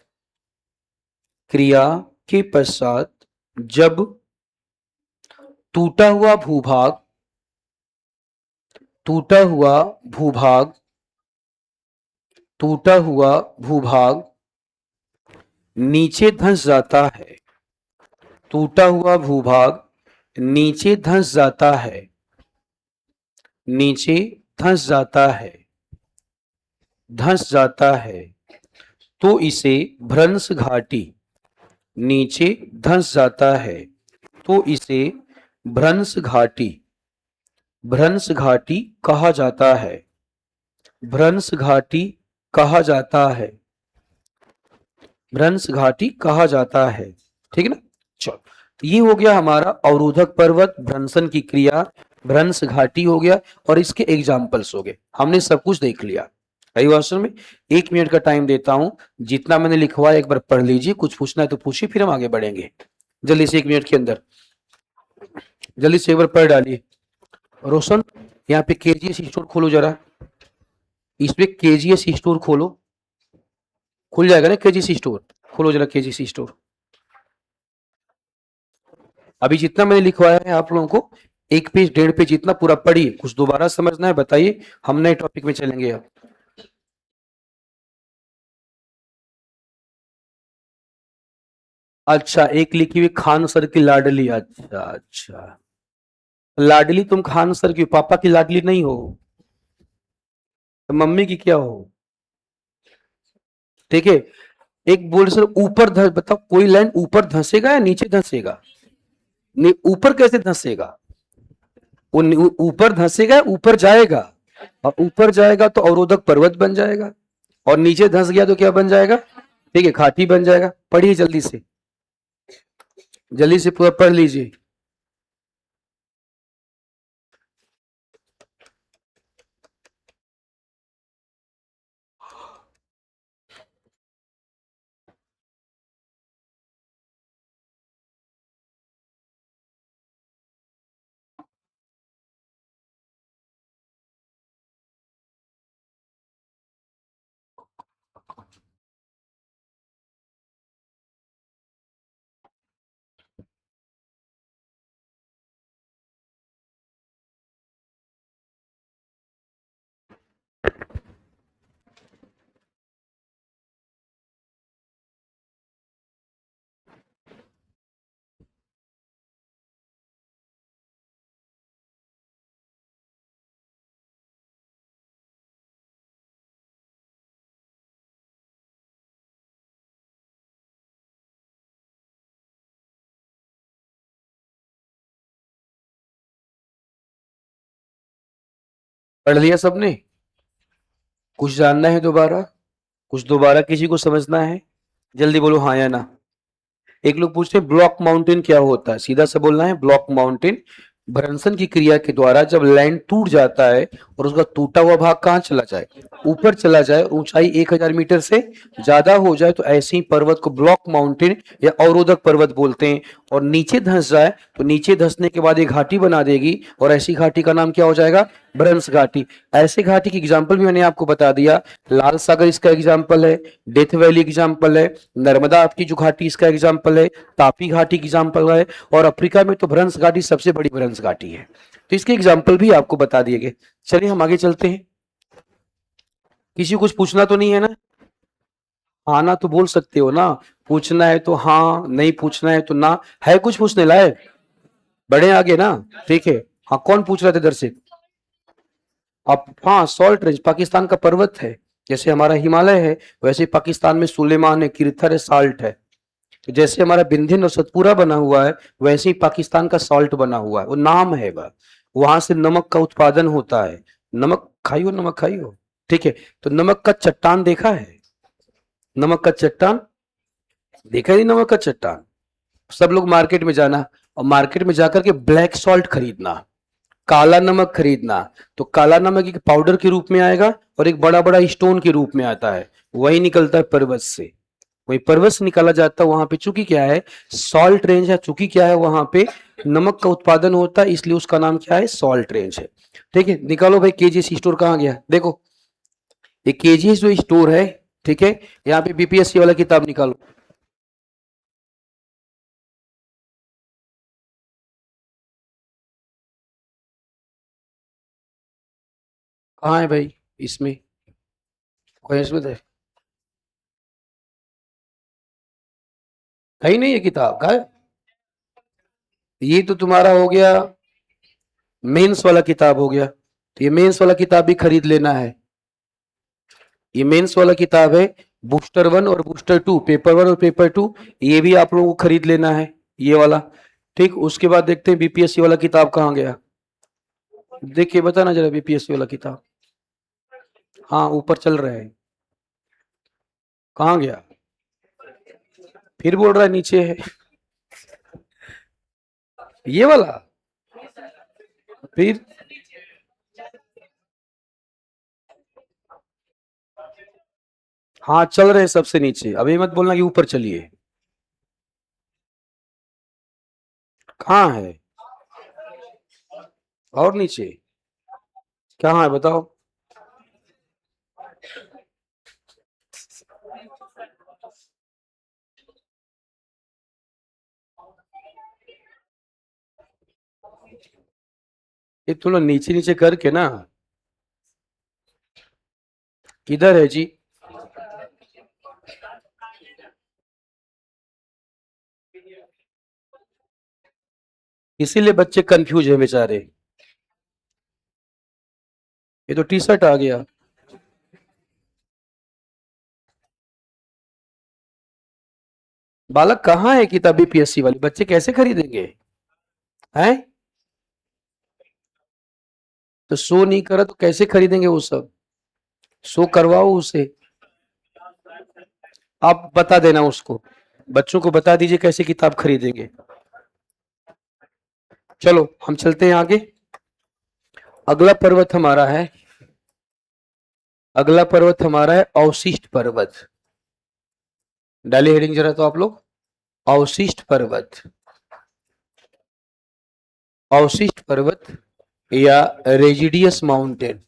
क्रिया के पश्चात जब टूटा हुआ भूभाग, टूटा हुआ भूभाग, टूटा हुआ भूभाग नीचे धंस जाता है, टूटा हुआ भूभाग नीचे धंस जाता है, नीचे धंस जाता है, धंस जाता है, तो इसे भ्रंश घाटी, नीचे धंस जाता है, तो इसे भ्रंश घाटी, भ्रंश घाटी कहा जाता है, भ्रंश घाटी कहा जाता है, भ्रंश घाटी कहा जाता है, ठीक है ना। चलो ये हो गया हमारा अवरोधक पर्वत, भ्रंशन की क्रिया, भ्रंश घाटी हो गया, और इसके एग्जाम्पल्स हो गए। हमने सब कुछ देख लिया। क्वेश्चन में 1 मिनट का टाइम देता हूं, जितना मैंने लिखवाया एक बार पढ़ लीजिए, कुछ पूछना है तो पूछिए, फिर हम आगे बढ़ेंगे। जल्दी से 1 मिनट के अंदर जल्दी से एक बार पढ़ डालिए। रोशन यहाँ पे केजीएस स्टोर खोलो जरा, इसमें केजीएस स्टोर खोलो, खुल जाएगा ना केजीएस स्टोर, खोलो जरा केजीएस स्टोर। अभी जितना मैंने लिखवाया है आप लोगों को 1 पेज 1.5 पेज जितना पूरा पढ़िए, कुछ दोबारा समझना है बताइए, हम नए टॉपिक में चलेंगे अब। अच्छा, एक लिखी हुई खान सर की लाडली, अच्छा अच्छा, लाडली तुम खान सर की, पापा की लाडली नहीं हो, तो मम्मी की क्या हो, ठीक है। एक बोल सर ऊपर धस, बताओ कोई लाइन ऊपर धंसेगा या नीचे धंसेगा, नहीं ऊपर कैसे धंसेगा, वो ऊपर धंसेगा, ऊपर जाएगा, और ऊपर जाएगा तो अवरोधक पर्वत बन जाएगा, और नीचे धंस गया तो क्या बन जाएगा, ठीक है, घाटी बन जाएगा। पढ़िए जल्दी से, जल्दी से पूरा पढ़ लीजिए। पढ़ लिया सबने, कुछ जानना है दोबारा, कुछ दोबारा किसी को समझना है, जल्दी बोलो हाँ या ना। एक लोग पूछते हैं ब्लॉक माउंटेन क्या होता है, सीधा सा बोलना है ब्लॉक माउंटेन भ्रंशन की क्रिया के द्वारा जब लैंड टूट जाता है और उसका टूटा हुआ भाग कहाँ चला जाए, ऊपर चला जाए, ऊंचाई 1000 मीटर से ज्यादा हो जाए, तो ऐसे ही पर्वत को ब्लॉक माउंटेन या अवरोधक पर्वत बोलते हैं। और नीचे धंस जाए तो नीचे धंसने के बाद एक घाटी बना देगी, और ऐसी घाटी का नाम क्या हो जाएगा? भ्रंश घाटी। ऐसे घाटी की एग्जाम्पल भी मैंने आपको बता दिया। लाल सागर इसका एग्जाम्पल है, डेथ वैली एग्जाम्पल है, नर्मदा आपकी जो घाटी इसका एग्जाम्पल है, तापी घाटी एग्जाम्पल है, और अफ्रीका में तो भ्रंश घाटी सबसे बड़ी भ्रंश घाटी है। तो इसके एग्जाम्पल भी आपको बता दिए गए। चलिए हम आगे चलते हैं। किसी को कुछ पूछना तो नहीं है ना? हाँ ना तो बोल सकते हो ना, पूछना है तो हाँ, नहीं पूछना है तो ना। है कुछ पूछने लायक? बढ़े आगे ना, ठीक है। हाँ, कौन पूछ रहे थे इधर से? अब हाँ, सॉल्ट रेंज पाकिस्तान का पर्वत है। जैसे हमारा हिमालय है, वैसे पाकिस्तान में सुलेमान है, किरथर है, साल्ट है। तो जैसे हमारा विंध्यन और सतपुरा बना हुआ है, वैसे ही पाकिस्तान का सॉल्ट बना हुआ है, वो नाम है वहां से नमक का उत्पादन होता है। नमक खाइयो, नमक खाइयो, ठीक है। तो नमक का चट्टान देखा है? नमक का चट्टान देखा है? नमक का चट्टान। सब लोग मार्केट में जाना, और मार्केट में जाकर के ब्लैक सॉल्ट खरीदना, काला नमक खरीदना। तो काला नमक एक पाउडर के रूप में आएगा, और एक बड़ा बड़ा स्टोन के रूप में आता है, वही निकलता है पर्वत से। वही पर्वत से निकाला जाता है। वहां पे चूंकि क्या है, सॉल्ट रेंज है, चूंकि क्या है वहां पे नमक का उत्पादन होता है, इसलिए उसका नाम क्या है? सॉल्ट रेंज है। ठीक है, निकालो भाई केजीएस स्टोर कहाँ गया? देखो ये केजीएस जो स्टोर है, ठीक है, यहाँ पे बीपीएससी वाला किताब निकालो। कहाँ है भाई? इसमें कोई इसमें है ही नहीं, ये किताब का है। ये तो तुम्हारा हो गया मेंस वाला किताब हो गया, तो ये मेंस वाला किताब भी खरीद लेना है। ये मेंस वाला किताब है, बूस्टर 1 और बूस्टर 2, पेपर 1 और पेपर 2, ये भी आप लोगों को खरीद लेना है, ये वाला। ठीक, उसके बाद देखते हैं बीपीएससी वाला किताब कहाँ गया। देखिए बताना जरा बीपीएससी वाला किताब। हाँ ऊपर चल रहा है, कहाँ गया? फिर बोल रहा है नीचे है, ये वाला। फिर हाँ चल रहे हैं सबसे नीचे, अभी मत बोलना कि ऊपर चलिए। कहाँ है? और नीचे कहाँ है बताओ? ये थोड़ा नीचे नीचे करके ना, किधर है जी? इसीलिए बच्चे कंफ्यूज है बेचारे। ये तो टी शर्ट आ गया। बालक कहाँ है किताब बीपीएससी वाली? बच्चे कैसे खरीदेंगे? हैं? तो शो नहीं करा तो कैसे खरीदेंगे वो सब? शो करवाओ उसे, आप बता देना उसको, बच्चों को बता दीजिए कैसे किताब खरीदेंगे। चलो हम चलते हैं आगे। अगला पर्वत हमारा है, अगला पर्वत हमारा है अवशिष्ट पर्वत। डालिए हेडिंग जरा तो आप लोग, अवशिष्ट पर्वत। अवशिष्ट पर्वत या रेजिडियस माउंटेन।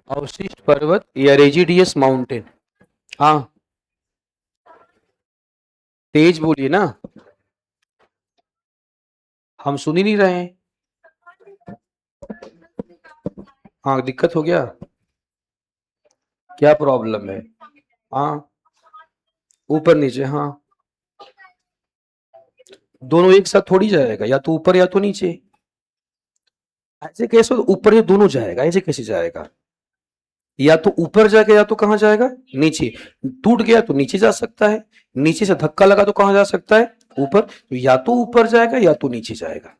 अवशिष्ट पर्वत या रेजिडियस माउंटेन। हाँ तेज बोलिए ना, हम सुन ही नहीं रहे हैं। हाँ दिक्कत हो गया, क्या प्रॉब्लम है? हाँ ऊपर नीचे, हाँ दोनों एक साथ थोड़ी जाएगा, या तो ऊपर या तो नीचे। ऐसे कैसे ऊपर या दोनों जाएगा? ऐसे कैसे जाएगा? या तो ऊपर जाएगा या तो कहाँ जाएगा? नीचे। टूट गया तो नीचे जा सकता है, नीचे से धक्का लगा तो कहाँ जा सकता है? ऊपर। तो या तो ऊपर जाएगा या तो नीचे जाएगा,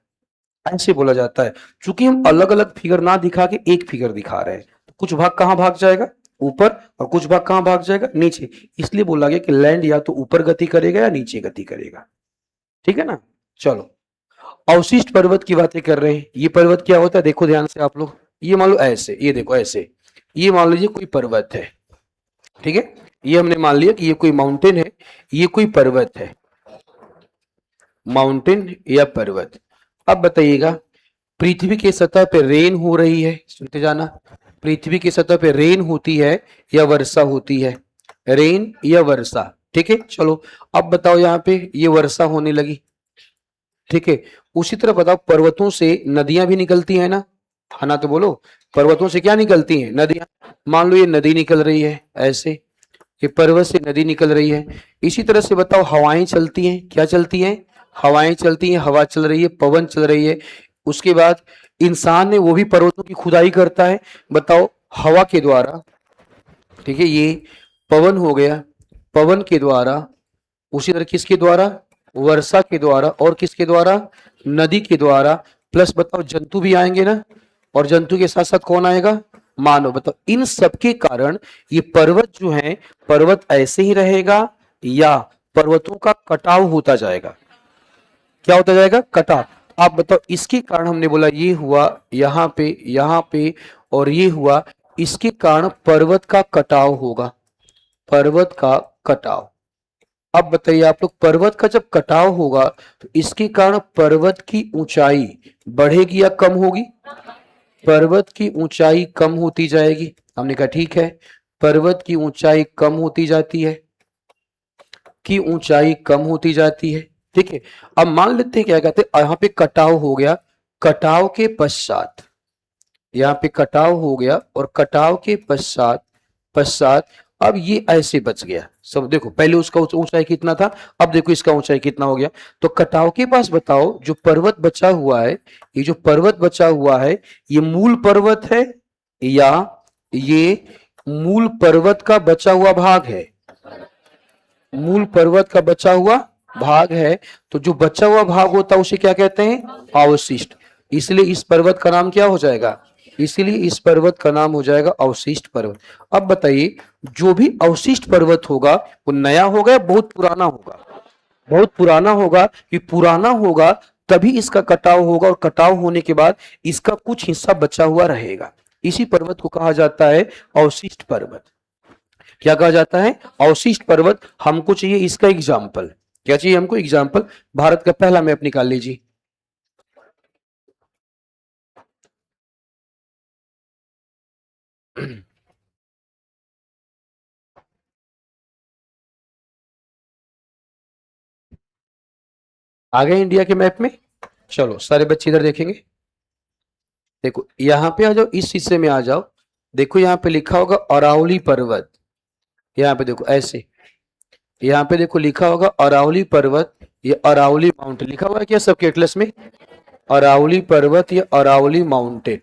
ऐसे बोला जाता है। चूंकि हम अलग अलग फिगर ना दिखा के एक फिगर दिखा रहे हैं, तो कुछ भाग कहाँ भाग जाएगा? ऊपर, और कुछ भाग कहाँ भाग जाएगा? नीचे। इसलिए बोला गया कि लैंड या तो ऊपर गति करेगा या नीचे गति करेगा। ठीक है ना? चलो अवशिष्ट पर्वत की बातें कर रहे हैं। ये पर्वत क्या होता है देखो ध्यान से आप लोग। ये मान लो ऐसे, ये देखो ऐसे, ये मान लीजिए कोई पर्वत है, ठीक है। ये हमने मान लिया कि ये कोई माउंटेन है, ये कोई पर्वत है, माउंटेन या पर्वत। अब बताइएगा, पृथ्वी की सतह पे रेन हो रही है, सुनते जाना, पृथ्वी की सतह पे रेन होती है या वर्षा होती है, रेन या वर्षा। ठीक है, चलो अब बताओ, यहाँ पे ये वर्षा होने लगी। ठीक है, उसी तरह बताओ, पर्वतों से नदियां भी निकलती है ना, है ना, तो बोलो, पर्वतों से क्या निकलती हैं, नदियां। मान लो ये नदी निकल रही है ऐसे, ये पर्वत से नदी निकल रही है। इसी तरह से बताओ, हवाएं चलती हैं, क्या चलती हैं, हवाएं चलती हैं, हवा चल रही है, पवन चल रही है। उसके बाद इंसान ने वो भी पर्वतों की खुदाई करता है, बताओ, हवा के द्वारा। ठीक है, ये पवन हो गया, पवन के द्वारा। उसी तरह किसके द्वारा, वर्षा के द्वारा, और किसके द्वारा, नदी के द्वारा। प्लस बताओ, जंतु भी आएंगे ना, और जंतु के साथ साथ कौन आएगा, मानव। बताओ, इन सब के कारण ये पर्वत जो है, पर्वत ऐसे ही रहेगा या पर्वतों का कटाव होता जाएगा, क्या होता जाएगा, कटाव। आप बताओ, इसके कारण हमने बोला ये हुआ यहाँ पे और ये हुआ, इसके कारण पर्वत का कटाव होगा, पर्वत का कटाव। अब बताइए आप लोग, पर्वत का जब कटाव होगा तो इसके कारण पर्वत की ऊंचाई बढ़ेगी या कम होगी, पर्वत की ऊंचाई कम होती जाएगी। हमने कहा ठीक है, पर्वत की ऊंचाई कम होती जाती है, की ऊंचाई कम होती जाती है। ठीक है, अब मान लेते हैं, क्या कहते हैं, यहाँ पे कटाव हो गया, कटाव के पश्चात, यहाँ पे कटाव हो गया और कटाव के पश्चात, पश्चात अब ये ऐसे बच गया सब। देखो, पहले उसका ऊंचाई कितना था, अब देखो इसका ऊंचाई कितना हो गया। तो कटाव के पास बताओ, जो पर्वत बचा हुआ है, ये जो पर्वत बचा हुआ है, ये मूल पर्वत है या ये मूल पर्वत का बचा हुआ भाग है, मूल पर्वत का बचा हुआ भाग है। तो जो बचा हुआ भाग होता है उसे क्या कहते हैं, अवशिष्ट। इसलिए इस पर्वत का नाम क्या हो जाएगा, इसलिए इस पर्वत का नाम हो जाएगा अवशिष्ट पर्वत। अब बताइए, जो भी अवशिष्ट पर्वत होगा वो नया होगा या बहुत पुराना होगा, बहुत पुराना होगा। कि पुराना होगा तभी इसका कटाव होगा, और कटाव होने के बाद इसका कुछ हिस्सा बचा हुआ रहेगा। इसी पर्वत को कहा जाता है अवशिष्ट पर्वत। क्या कहा जाता है, अवशिष्ट पर्वत। हमको चाहिए इसका एग्जाम्पल, क्या चाहिए हमको, एग्जाम्पल। भारत का पहला मैप निकाल लीजिए। आ गए इंडिया के मैप में, चलो सारे बच्चे इधर देखेंगे। देखो यहाँ पे आ जाओ, इस हिस्से में आ जाओ। देखो यहाँ पे लिखा होगा अरावली पर्वत, यहाँ पे देखो ऐसे, यहाँ पे देखो लिखा होगा अरावली पर्वत, ये अरावली माउंटेन लिखा हुआ है क्या सबके एटलस में, अरावली पर्वत, ये अरावली माउंटेन,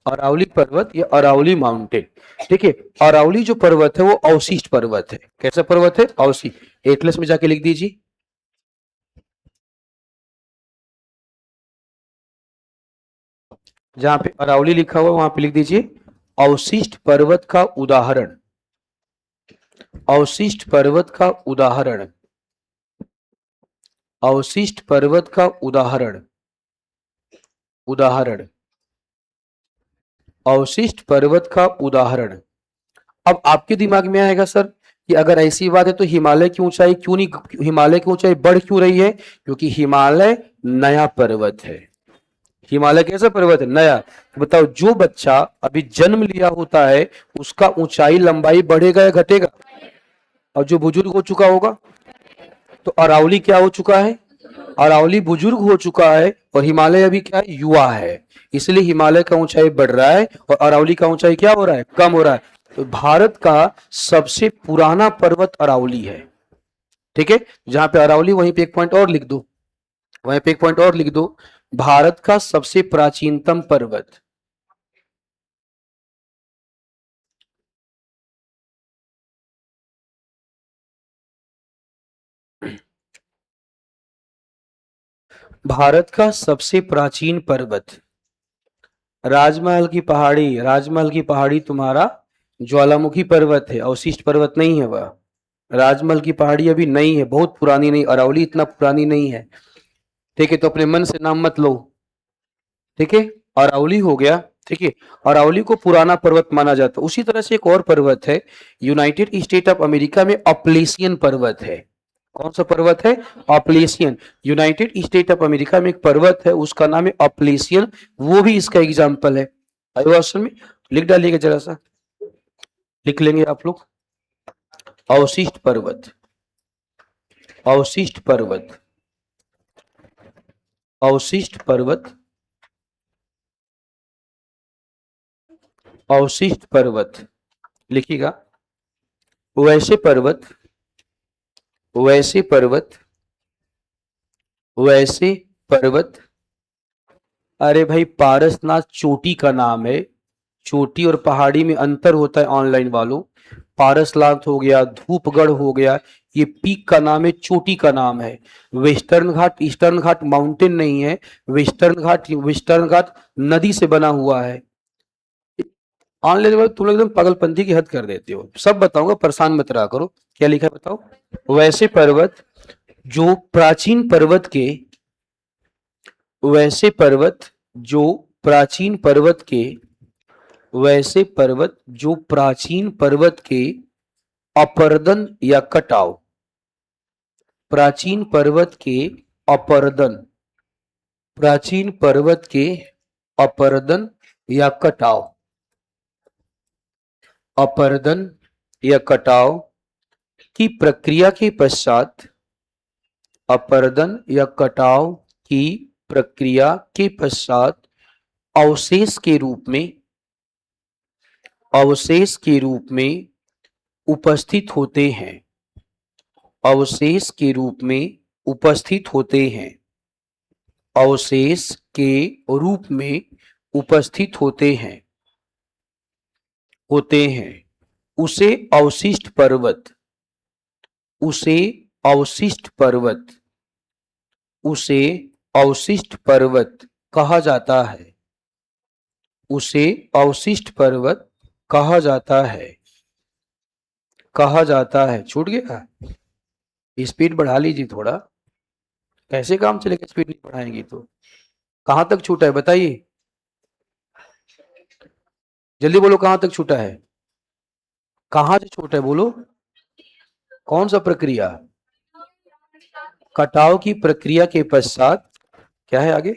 अरावली पर्वत, ये अरावली माउंटेन। ठीक है, अरावली जो पर्वत है वो अवशिष्ट पर्वत है। कैसा पर्वत है, अवशिष्ट। एटलस में जाके लिख दीजिए, जहां पे अरावली लिखा हुआ वहां पे लिख दीजिए अवशिष्ट पर्वत का उदाहरण, अवशिष्ट पर्वत का उदाहरण, अवशिष्ट पर्वत का उदाहरण, उदाहरण, अवशिष्ट पर्वत का उदाहरण। अब आपके दिमाग में आएगा सर कि अगर ऐसी बात है तो हिमालय की ऊंचाई क्यों नहीं, हिमालय की ऊंचाई बढ़ क्यों रही है, क्योंकि हिमालय नया पर्वत है। हिमालय कैसा पर्वत है, नया। तो बताओ, जो बच्चा अभी जन्म लिया होता है उसका ऊंचाई लंबाई बढ़ेगा या घटेगा, और जो बुजुर्ग हो चुका होगा, तो अरावली क्या हो चुका है, अरावली बुजुर्ग हो चुका है, और हिमालय अभी क्या है, युवा है। इसलिए हिमालय का ऊंचाई बढ़ रहा है और अरावली का ऊंचाई क्या हो रहा है, कम हो रहा है। तो भारत का सबसे पुराना पर्वत अरावली है। ठीक है, जहां पे अरावली वहीं पे एक पॉइंट और लिख दो, वहीं पे एक पॉइंट और लिख दो, भारत का सबसे प्राचीनतम पर्वत, भारत का सबसे प्राचीन पर्वत, राजमहल की पहाड़ी, राजमहल की पहाड़ी तुम्हारा ज्वालामुखी पर्वत है, अवशिष्ट पर्वत नहीं है वह। राजमहल की पहाड़ी अभी नहीं है, बहुत पुरानी नहीं, अरावली इतना पुरानी नहीं है। ठीक है, तो अपने मन से नाम मत लो। ठीक है, अरावली हो गया। ठीक है। अरावली को पुराना पर्वत माना जाता है। उसी तरह से एक और पर्वत है यूनाइटेड स्टेट ऑफ अमेरिका में, अपलेशियन पर्वत है। कौन सा पर्वत है? Appalachian. United state of America में एक पर्वत है, उसका नाम है अपलेशियन, वो भी इसका एग्जाम्पल है। आयो ऑप्शन में लिख डालिएगा जरा सा, लिख लेंगे आप लोग। अवशिष्ट पर्वत, अवशिष्ट पर्वत, अवशिष्ट पर्वत, अवशिष्ट पर्वत लिखिएगा। वैसे पर्वत, वैसे पर्वत, वैसे पर्वत। अरे भाई पारसनाथ चोटी का नाम है। चोटी और पहाड़ी में अंतर होता है ऑनलाइन वालों। पारसनाथ हो गया, धूपगढ़ हो गया, ये पीक का नाम है, चोटी का नाम है। वेस्टर्न घाट, ईस्टर्न घाट माउंटेन नहीं है। वेस्टर्न घाट नदी से बना हुआ है। ऑनलाइन वाले तुम लोग एकदम पागलपंथी की हद कर देते हो। सब बताऊंगा, परेशान मत रहा करो। क्या लिखा है बताओ? वैसे पर्वत जो प्राचीन पर्वत के, वैसे पर्वत जो प्राचीन पर्वत के, वैसे पर्वत जो प्राचीन पर्वत के अपर्दन या कटाव, प्राचीन पर्वत के अपर्दन, प्राचीन पर्वत के अपर्दन या कटाव, अपर्दन या कटाव की प्रक्रिया के पश्चात, अपर्दन या कटाव की प्रक्रिया के पश्चात अवशेष के रूप में, अवशेष के रूप में उपस्थित होते हैं, अवशेष के रूप में उपस्थित होते हैं, अवशेष के रूप में उपस्थित होते हैं, होते हैं, उसे अवशिष्ट पर्वत, उसे अवशिष्ट पर्वत, उसे अवशिष्ट पर्वत कहा जाता है, उसे अवशिष्ट पर्वत कहा जाता है, कहा जाता है। छूट गया? स्पीड बढ़ा लीजिए थोड़ा, कैसे काम चलेगा स्पीड नहीं बढ़ाएंगी तो। कहां तक छूटा है बताइए, जल्दी बोलो कहां तक छूटा है, कहां से छूटा है बोलो। कौन सा प्रक्रिया? कटाव की प्रक्रिया के पश्चात क्या है आगे?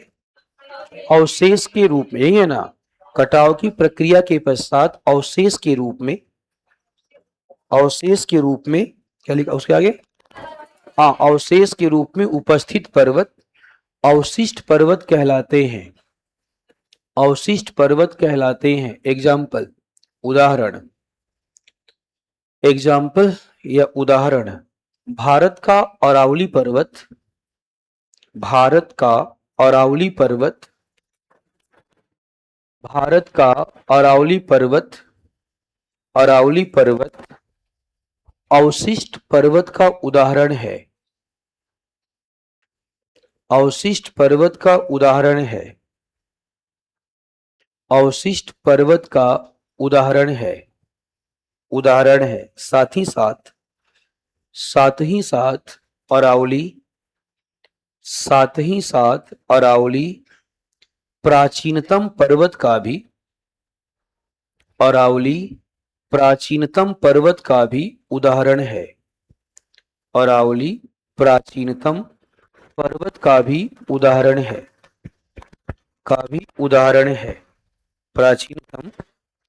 अवशेष के रूप में, यही है ना? कटाव की प्रक्रिया के पश्चात अवशेष के रूप में, अवशेष के रूप में क्या लिखा उसके आगे? हाँ, अवशेष के रूप में उपस्थित पर्वत अवशिष्ट पर्वत कहलाते हैं, अवशिष्ट पर्वत कहलाते हैं। एग्जाम्पल, उदाहरण, एग्जाम्पल या उदाहरण, भारत का अरावली पर्वत, भारत का अरावली पर्वत, भारत का अरावली पर्वत, अरावली पर्वत अवशिष्ट पर्वत का उदाहरण है, अवशिष्ट पर्वत का उदाहरण है, अवशिष्ट पर्वत का उदाहरण है, उदाहरण है। साथ ही साथ, साथ ही साथ अरावली, साथ ही साथ अरावली प्राचीनतम पर्वत का भी, अरावली प्राचीनतम पर्वत का भी उदाहरण है, अरावली प्राचीनतम पर्वत का भी उदाहरण है, का भी उदाहरण है, प्राचीनतम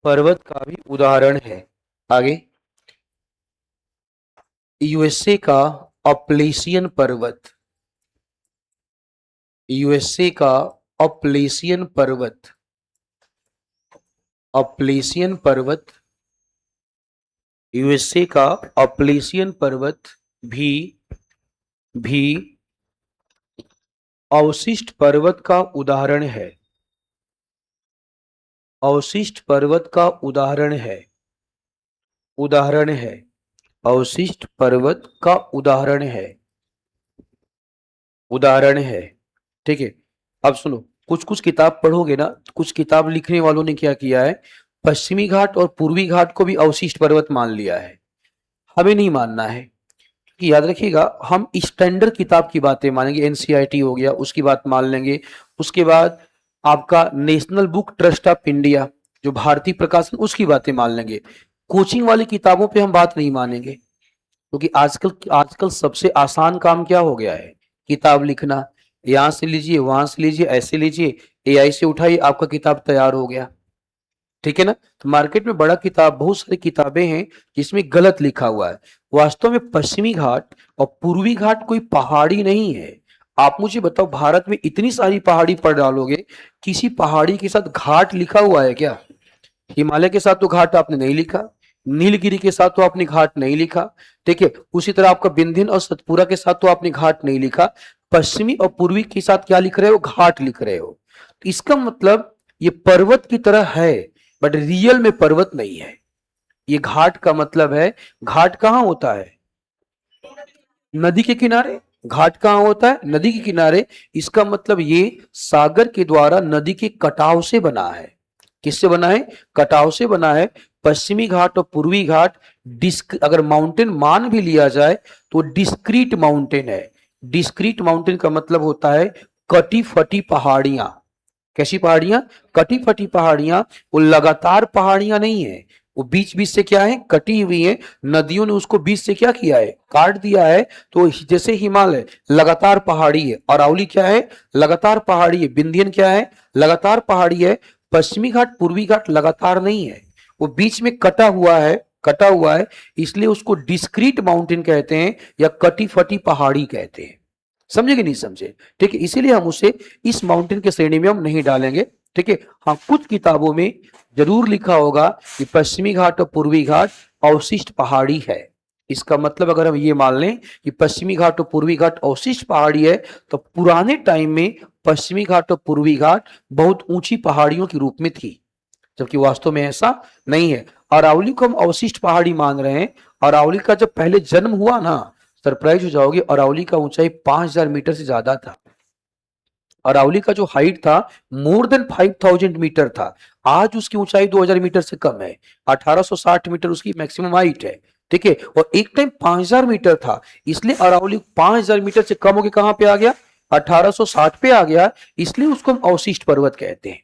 पर्वत का भी उदाहरण है। आगे, यूएसए का अपलेशियन पर्वत, यूएसए का अपलेशियन पर्वत, अपलेशियन पर्वत, यूएसए का अपलेशियन पर्वत भी अवशिष्ट पर्वत का उदाहरण है, अवशिष्ट पर्वत का उदाहरण है, उदाहरण है, अवशिष्ट पर्वत का उदाहरण है, उदाहरण है। ठीक है, अब सुनो, कुछ कुछ किताब पढ़ोगे ना, कुछ किताब लिखने वालों ने क्या किया है, पश्चिमी घाट और पूर्वी घाट को भी अवशिष्ट पर्वत मान लिया है। हमें नहीं मानना है, कि याद रखिएगा हम स्टैंडर्ड किताब की बातें मानेंगे। एनसीईआरटी हो गया उसकी बात मान लेंगे, उसके बाद आपका national book trust of India जो भारतीय प्रकाशन, उसकी बातें मान लेंगे। कोचिंग वाली किताबों पे हम बात नहीं मानेंगे, क्योंकि आजकल आजकल सबसे आसान काम क्या हो गया है, किताब लिखना। यहां से लीजिए, वहां से लीजिए, ऐसे लीजिए, एआई से उठाइए, आपका किताब तैयार हो गया। ठीक है ना। तो मार्केट में बड़ा किताब, बहुत सारी किताबें हैं जिसमें गलत लिखा हुआ है। वास्तव में पश्चिमी घाट और पूर्वी घाट कोई पहाड़ी नहीं है। आप मुझे बताओ, भारत में इतनी सारी पहाड़ी पढ़ डालोगे, किसी पहाड़ी के साथ घाट लिखा हुआ है क्या? हिमालय के साथ तो घाट आपने नहीं लिखा, नीलगिरी के साथ तो आपने घाट नहीं लिखा। ठीक है, उसी तरह आपका विंध्यन और सतपुरा के साथ तो आपने घाट नहीं लिखा। पश्चिमी और पूर्वी के साथ क्या लिख रहे हो? घाट लिख रहे हो। तो इसका मतलब ये पर्वत की तरह है, बट रियल में पर्वत नहीं है। ये घाट का मतलब है, घाट कहाँ होता है? नदी के किनारे। घाट कहाँ होता है? नदी के किनारे। इसका मतलब ये सागर के द्वारा नदी के कटाव से बना है। किससे बना है? कटाव से बना है। पश्चिमी घाट और पूर्वी घाट अगर माउंटेन मान भी लिया जाए तो डिस्क्रीट माउंटेन है। डिस्क्रीट माउंटेन का मतलब होता है कटी फटी पहाड़ियां। कैसी पहाड़ियां? कटी फटी पहाड़ियां। वो लगातार पहाड़ियां नहीं है, वो बीच बीच से क्या है? कटी हुई है। नदियों ने उसको बीच से क्या किया है? काट दिया है। तो जैसे हिमालय लगातार पहाड़ी है, अरावली क्या है? लगातार पहाड़ी है। विंध्यन क्या है? लगातार पहाड़ी है। पश्चिमी घाट पूर्वी घाट लगातार नहीं है, वो बीच में कटा हुआ है, कटा हुआ है। इसलिए उसको डिस्क्रीट माउंटेन कहते हैं या कटी फटी पहाड़ी कहते हैं। समझे कि नहीं समझे? ठीक है, इसीलिए हम उसे इस माउंटेन के श्रेणी में हम नहीं डालेंगे। ठीक है, हाँ, कुछ किताबों में जरूर लिखा होगा कि पश्चिमी घाट और पूर्वी घाट अवशिष्ट पहाड़ी है। इसका मतलब अगर हम ये मान लें कि पश्चिमी घाट और पूर्वी घाट अवशिष्ट पहाड़ी है, तो पुराने टाइम में पश्चिमी घाट और पूर्वी घाट बहुत ऊंची पहाड़ियों के रूप में थी, जबकि वास्तव में ऐसा नहीं है। अरावली को हम अवशिष्ट पहाड़ी मान रहे हैं। अरावली का जब पहले जन्म हुआ ना, सरप्राइज हो जाओगे, अरावली का ऊंचाई 5000 मीटर से ज्यादा था। अरावली का जो हाइट था मोर देन 5000 मीटर था। आज उसकी ऊंचाई 2000 मीटर से कम है। 1860 मीटर उसकी मैक्सिमम हाइट है। ठीक है, और एक टाइम 5000 मीटर था, इसलिए अरावली 5000 मीटर से कम होकर कहां पे आ गया? 1860 पे आ गया। इसलिए उसको हम अवशिष्ट पर्वत कहते हैं।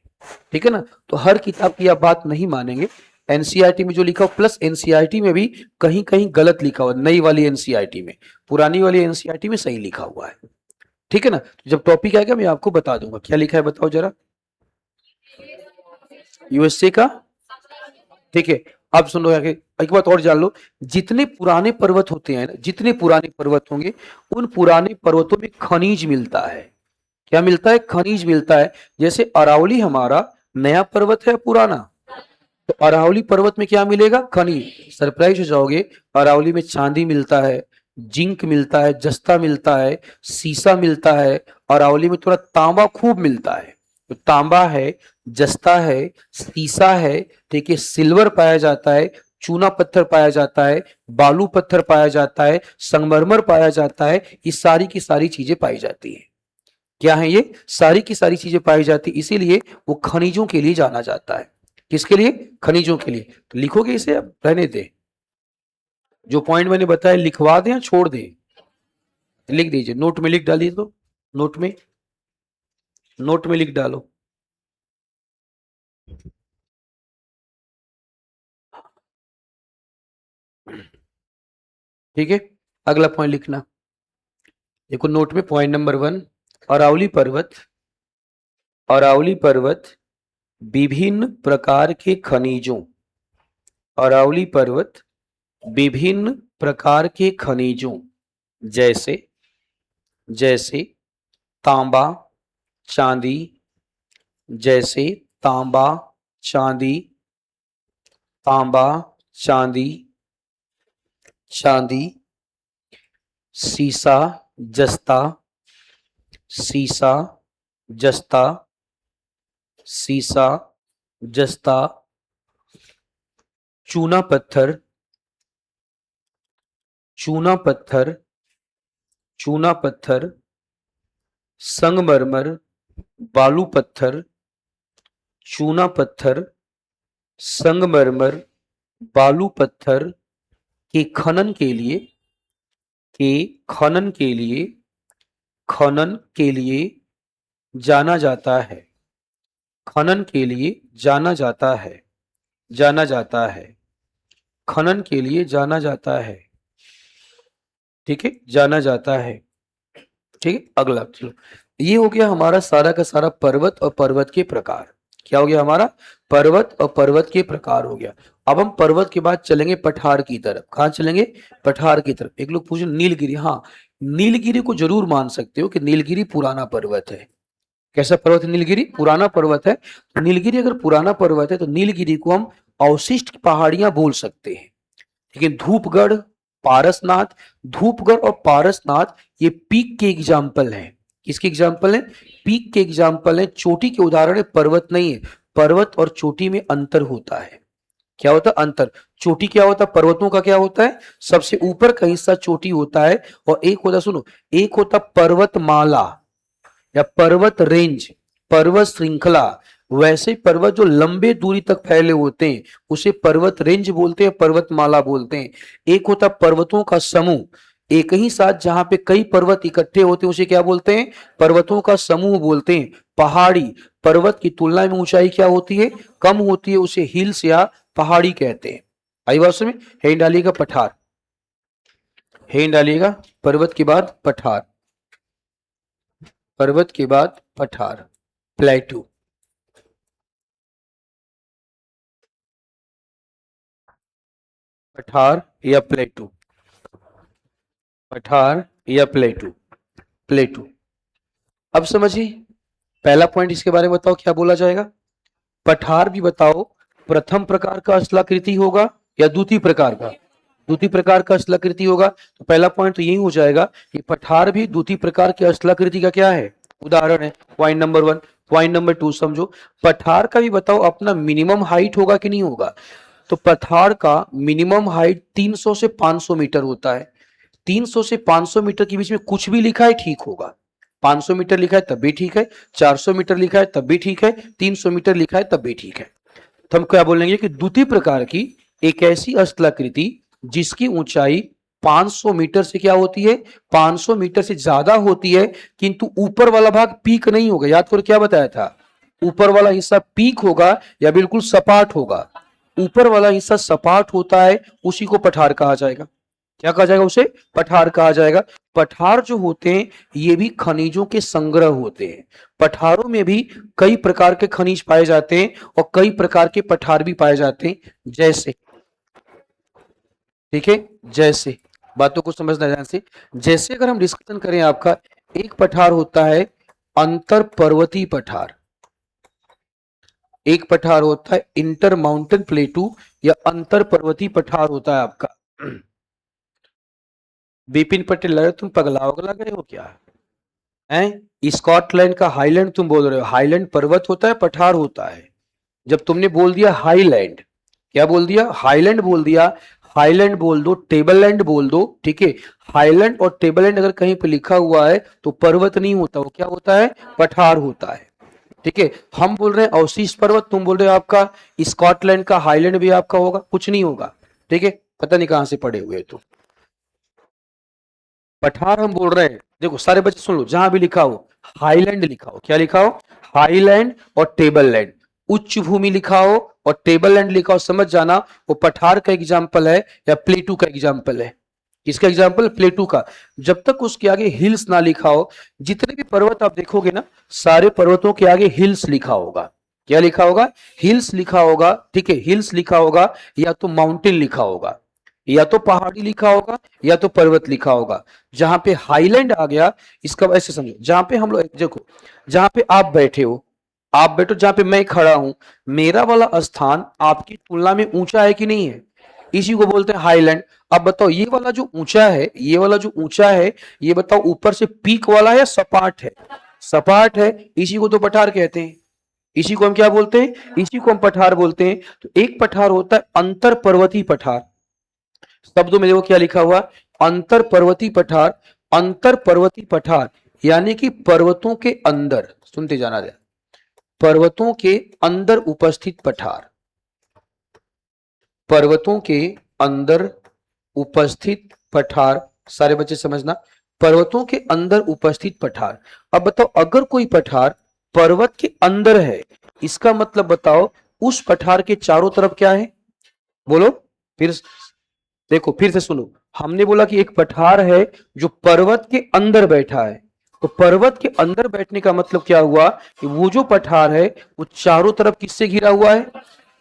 ठीक है ना। तो हर किताब की आप बात नहीं मानेंगे। एनसीईआरटी में जो लिखा हो, प्लस एनसीईआरटी में भी कहीं कहीं गलत लिखा हुआ, नई वाली एनसीईआरटी में। पुरानी वाली एनसीईआरटी में सही लिखा हुआ है। ठीक है ना। तो जब टॉपिक आएगा मैं आपको बता दूंगा क्या लिखा है, बताओ जरा। यूएसए का। ठीक है, अब सुनो आगे, एक बात और जान लो। जितने पुराने पर्वत होते हैं ना, जितने पुराने पर्वत होंगे, उन पुराने पर्वतों में खनिज मिलता है। क्या मिलता है? खनिज मिलता है। जैसे अरावली हमारा नया पर्वत है, पुराना। तो अरावली पर्वत में क्या मिलेगा? खनिज। सरप्राइज हो जाओगे, अरावली में चांदी मिलता है, जिंक मिलता है, जस्ता मिलता है, सीसा मिलता है। अरावली में थोड़ा तांबा खूब मिलता है। तो तांबा है, जस्ता है, सीसा है, ठीक है, सिल्वर पाया जाता है, चूना पत्थर पाया जाता है, बालू पत्थर पाया जाता है, संगमरमर पाया जाता है। ये सारी की सारी चीजें पाई जाती है। क्या है ये? सारी की सारी चीजें पाई जाती, इसीलिए वो खनिजों के लिए जाना जाता है। किसके लिए? खनिजों के लिए। तो लिखोगे इसे, अब रहने दे। जो पॉइंट मैंने बताया लिखवा दें या छोड़ दें? लिख दीजिए, नोट में लिख डालिए। तो नोट में, नोट में लिख डालो। ठीक है, अगला पॉइंट लिखना। देखो नोट में पॉइंट नंबर 1, अरावली पर्वत, अरावली पर्वत विभिन्न प्रकार के खनिजों, अरावली पर्वत विभिन्न प्रकार के खनिजों जैसे, जैसे तांबा, चांदी, जैसे तांबा, चांदी, तांबा, चांदी, चांदी, सीसा, जस्ता, सीसा, जस्ता, सीसा, जस्ता, चूना पत्थर, चूना पत्थर, चूना पत्थर, संगमरमर, बालू पत्थर, चूना पत्थर, संगमरमर, बालू पत्थर के खनन के लिए, के खनन के लिए, खनन के लिए जाना जाता है। खनन के लिए जाना जाता है, जाना जाता है, खनन के लिए जाना जाता है, ठीक है, जाना जाता है, ठीक है। अगला चलो, ये हो गया हमारा सारा का सारा पर्वत और पर्वत के प्रकार। क्या हो गया हमारा? पर्वत और पर्वत के प्रकार हो गया। अब हम पर्वत के बाद चलेंगे पठार की तरफ। कहाँ चलेंगे? पठार की तरफ। एक लोग पूछे नीलगिरी, हाँ नीलगिरी को जरूर मान सकते हो कि नीलगिरी पुराना पर्वत है। कैसा पर्वत है नीलगिरी? पुराना पर्वत है। तो नीलगिरी अगर पुराना पर्वत है तो नीलगिरी को हम अवशिष्ट पहाड़ियां बोल सकते हैं। लेकिन धूपगढ़, पारसनाथ, धूपगढ़ और पारसनाथ ये पीक के एग्जाम्पल हैं। किसके एग्जाम्पल हैं? पीक के एग्जाम्पल हैं। चोटी के उदाहरण है, पर्वत नहीं है। पर्वत और चोटी में अंतर होता है। क्या होता है? अंतर। चोटी क्या होता है? पर्वतों का क्या होता है? सबसे ऊपर का हिस्सा चोटी होता है। और एक होता, सुनो, एक होता पर्वतमाला या पर्वत रेंज, पर्वत श्रृंखला। वैसे पर्वत जो लंबे दूरी तक फैले होते हैं उसे पर्वत रेंज बोलते हैं, पर्वतमाला बोलते हैं। एक होता पर्वतों का समूह, एक ही साथ जहां पे कई पर्वत इकट्ठे होते हैं उसे क्या बोलते हैं? पर्वतों का समूह बोलते हैं। पहाड़ी, पर्वत की तुलना में ऊंचाई क्या होती है? कम होती है, उसे हिल्स या पहाड़ी कहते हैं। आई बात समझ? हे डालिएगा पठार, हे डालिएगा पर्वत के बाद पठार, पर्वत के बाद पठार, प्लेटू। पठार या प्लेटू, पठार या प्लेटू, प्लेटू। अब समझिए पहला पॉइंट इसके बारे में बताओ क्या बोला जाएगा? पठार भी बताओ प्रथम प्रकार का स्थलाकृति होगा या द्वितीय प्रकार का? द्वितीय प्रकार का स्थलाकृति होगा। तो पहला पॉइंट तो यही हो जाएगा कि पठार भी द्वितीय प्रकार की स्थलाकृति का क्या है? उदाहरण है। Point number 1। पॉइंट नंबर 2 समझो, पठार का भी बताओ अपना मिनिमम हाइट होगा कि नहीं होगा? तो पठार का मिनिमम हाइट 300 से 500 मीटर होता है। 300 से 500 मीटर के बीच में कुछ भी लिखा है ठीक होगा। 500 मीटर लिखा है तब भी ठीक है, 400 मीटर लिखा है तब भी ठीक है, 300 मीटर लिखा है तब भी ठीक है। तो हम क्या बोलेंगे कि द्वितीय प्रकार की एक ऐसी स्थलाकृति जिसकी ऊंचाई 500 मीटर से क्या होती है? 500 मीटर से ज्यादा होती है, किंतु ऊपर वाला भाग पीक नहीं होगा। याद करो क्या बताया था? ऊपर वाला हिस्सा पीक होगा या बिल्कुल सपाट होगा। ऊपर वाला हिस्सा सपाट होता है, उसी को पठार कहा जाएगा। क्या कहा जाएगा? उसे पठार कहा जाएगा। पठार जो होते हैं ये भी खनिजों के संग्रह होते हैं। पठारों में भी कई प्रकार के खनिज पाए जाते हैं और कई प्रकार के पठार भी पाए जाते हैं। जैसे, ठीक है, जैसे, बातों को समझना ध्यान से। जैसे अगर हम डिस्कशन करें आपका, एक पठार होता है अंतर पर्वतीय पठार, एक पठार होता है इंटर माउंटेन प्लेटू या अंतर पर्वतीय पठार होता है आपका। बिपिन पटेल, लगे तुम पगला वगला गए हो क्या? हैं? स्कॉटलैंड का हाईलैंड तुम बोल रहे हो? हाईलैंड पर्वत होता है, पठार होता है। जब तुमने बोल दिया हाईलैंड, क्या बोल दिया? हाईलैंड बोल दिया। हाईलैंड बोल दो, टेबललैंड बोल दो, ठीक है। हाईलैंड और टेबललैंड अगर कहीं पे लिखा हुआ है तो पर्वत नहीं होता, वो क्या होता है? पठार होता है, ठीक है। हम बोल रहे हैं अवशिष्ट पर्वत, तुम बोल रहे हो आपका स्कॉटलैंड का हाईलैंड भी आपका होगा, कुछ नहीं होगा, ठीक है। पता नहीं कहां से पड़े हुए तो। पठार हम बोल रहे हैं, देखो सारे बच्चे सुन लो, जहां भी लिखा हो हाईलैंड लिखा हो, क्या लिखा हो? हाईलैंड और टेबललैंड। उच्च भूमि लिखा हो और टेबललैंड लिखा हो, समझ जाना वो पठार का एग्जाम्पल है या प्लेटू का एग्जाम्पल है। किसका एग्जाम्पल? प्लेटू का। जब तक उसके आगे हिल्स ना लिखा हो, जितने भी पर्वत आप देखोगे ना, सारे पर्वतों के आगे हिल्स लिखा होगा। क्या लिखा होगा? हिल्स लिखा होगा, ठीक है। हिल्स लिखा होगा या तो माउंटेन लिखा होगा, या तो पहाड़ी लिखा होगा, या तो पर्वत लिखा होगा। जहां पे हाईलैंड आ गया, इसका ऐसे समझो, जहां पे हम लोग देखो, जहां पे आप बैठे हो, आप बैठो जहां पे मैं खड़ा हूं, मेरा वाला स्थान आपकी तुलना में ऊंचा है कि नहीं है? इसी को बोलते हैं हाईलैंड। अब बताओ ये वाला जो ऊंचा है, ये वाला जो ऊंचा है, ये बताओ ऊपर से पीक वाला है या सपाट है? सपाट है, इसी को तो पठार कहते हैं। इसी को हम क्या बोलते हैं? इसी को हम पठार बोलते हैं। तो एक पठार होता है अंतर पर्वतीय पठार। शब्दों में देखो क्या लिखा हुआ? अंतर पर्वतीय पठार। अंतर पर्वतीय पठार यानी कि पर्वतों के अंदर, सुनते जाना जाए, पर्वतों के अंदर उपस्थित पठार, पर्वतों के अंदर उपस्थित पठार। सारे बच्चे समझना, पर्वतों के अंदर उपस्थित पठार। अब बताओ अगर कोई पठार पर्वत के अंदर है इसका मतलब बताओ उस पठार के चारों तरफ क्या है? बोलो फिर, देखो फिर से सुनो। हमने बोला कि एक पठार है जो पर्वत के अंदर बैठा है, तो पर्वत के अंदर बैठने का मतलब क्या हुआ कि वो जो पठार है वो चारों तरफ किससे घिरा हुआ है?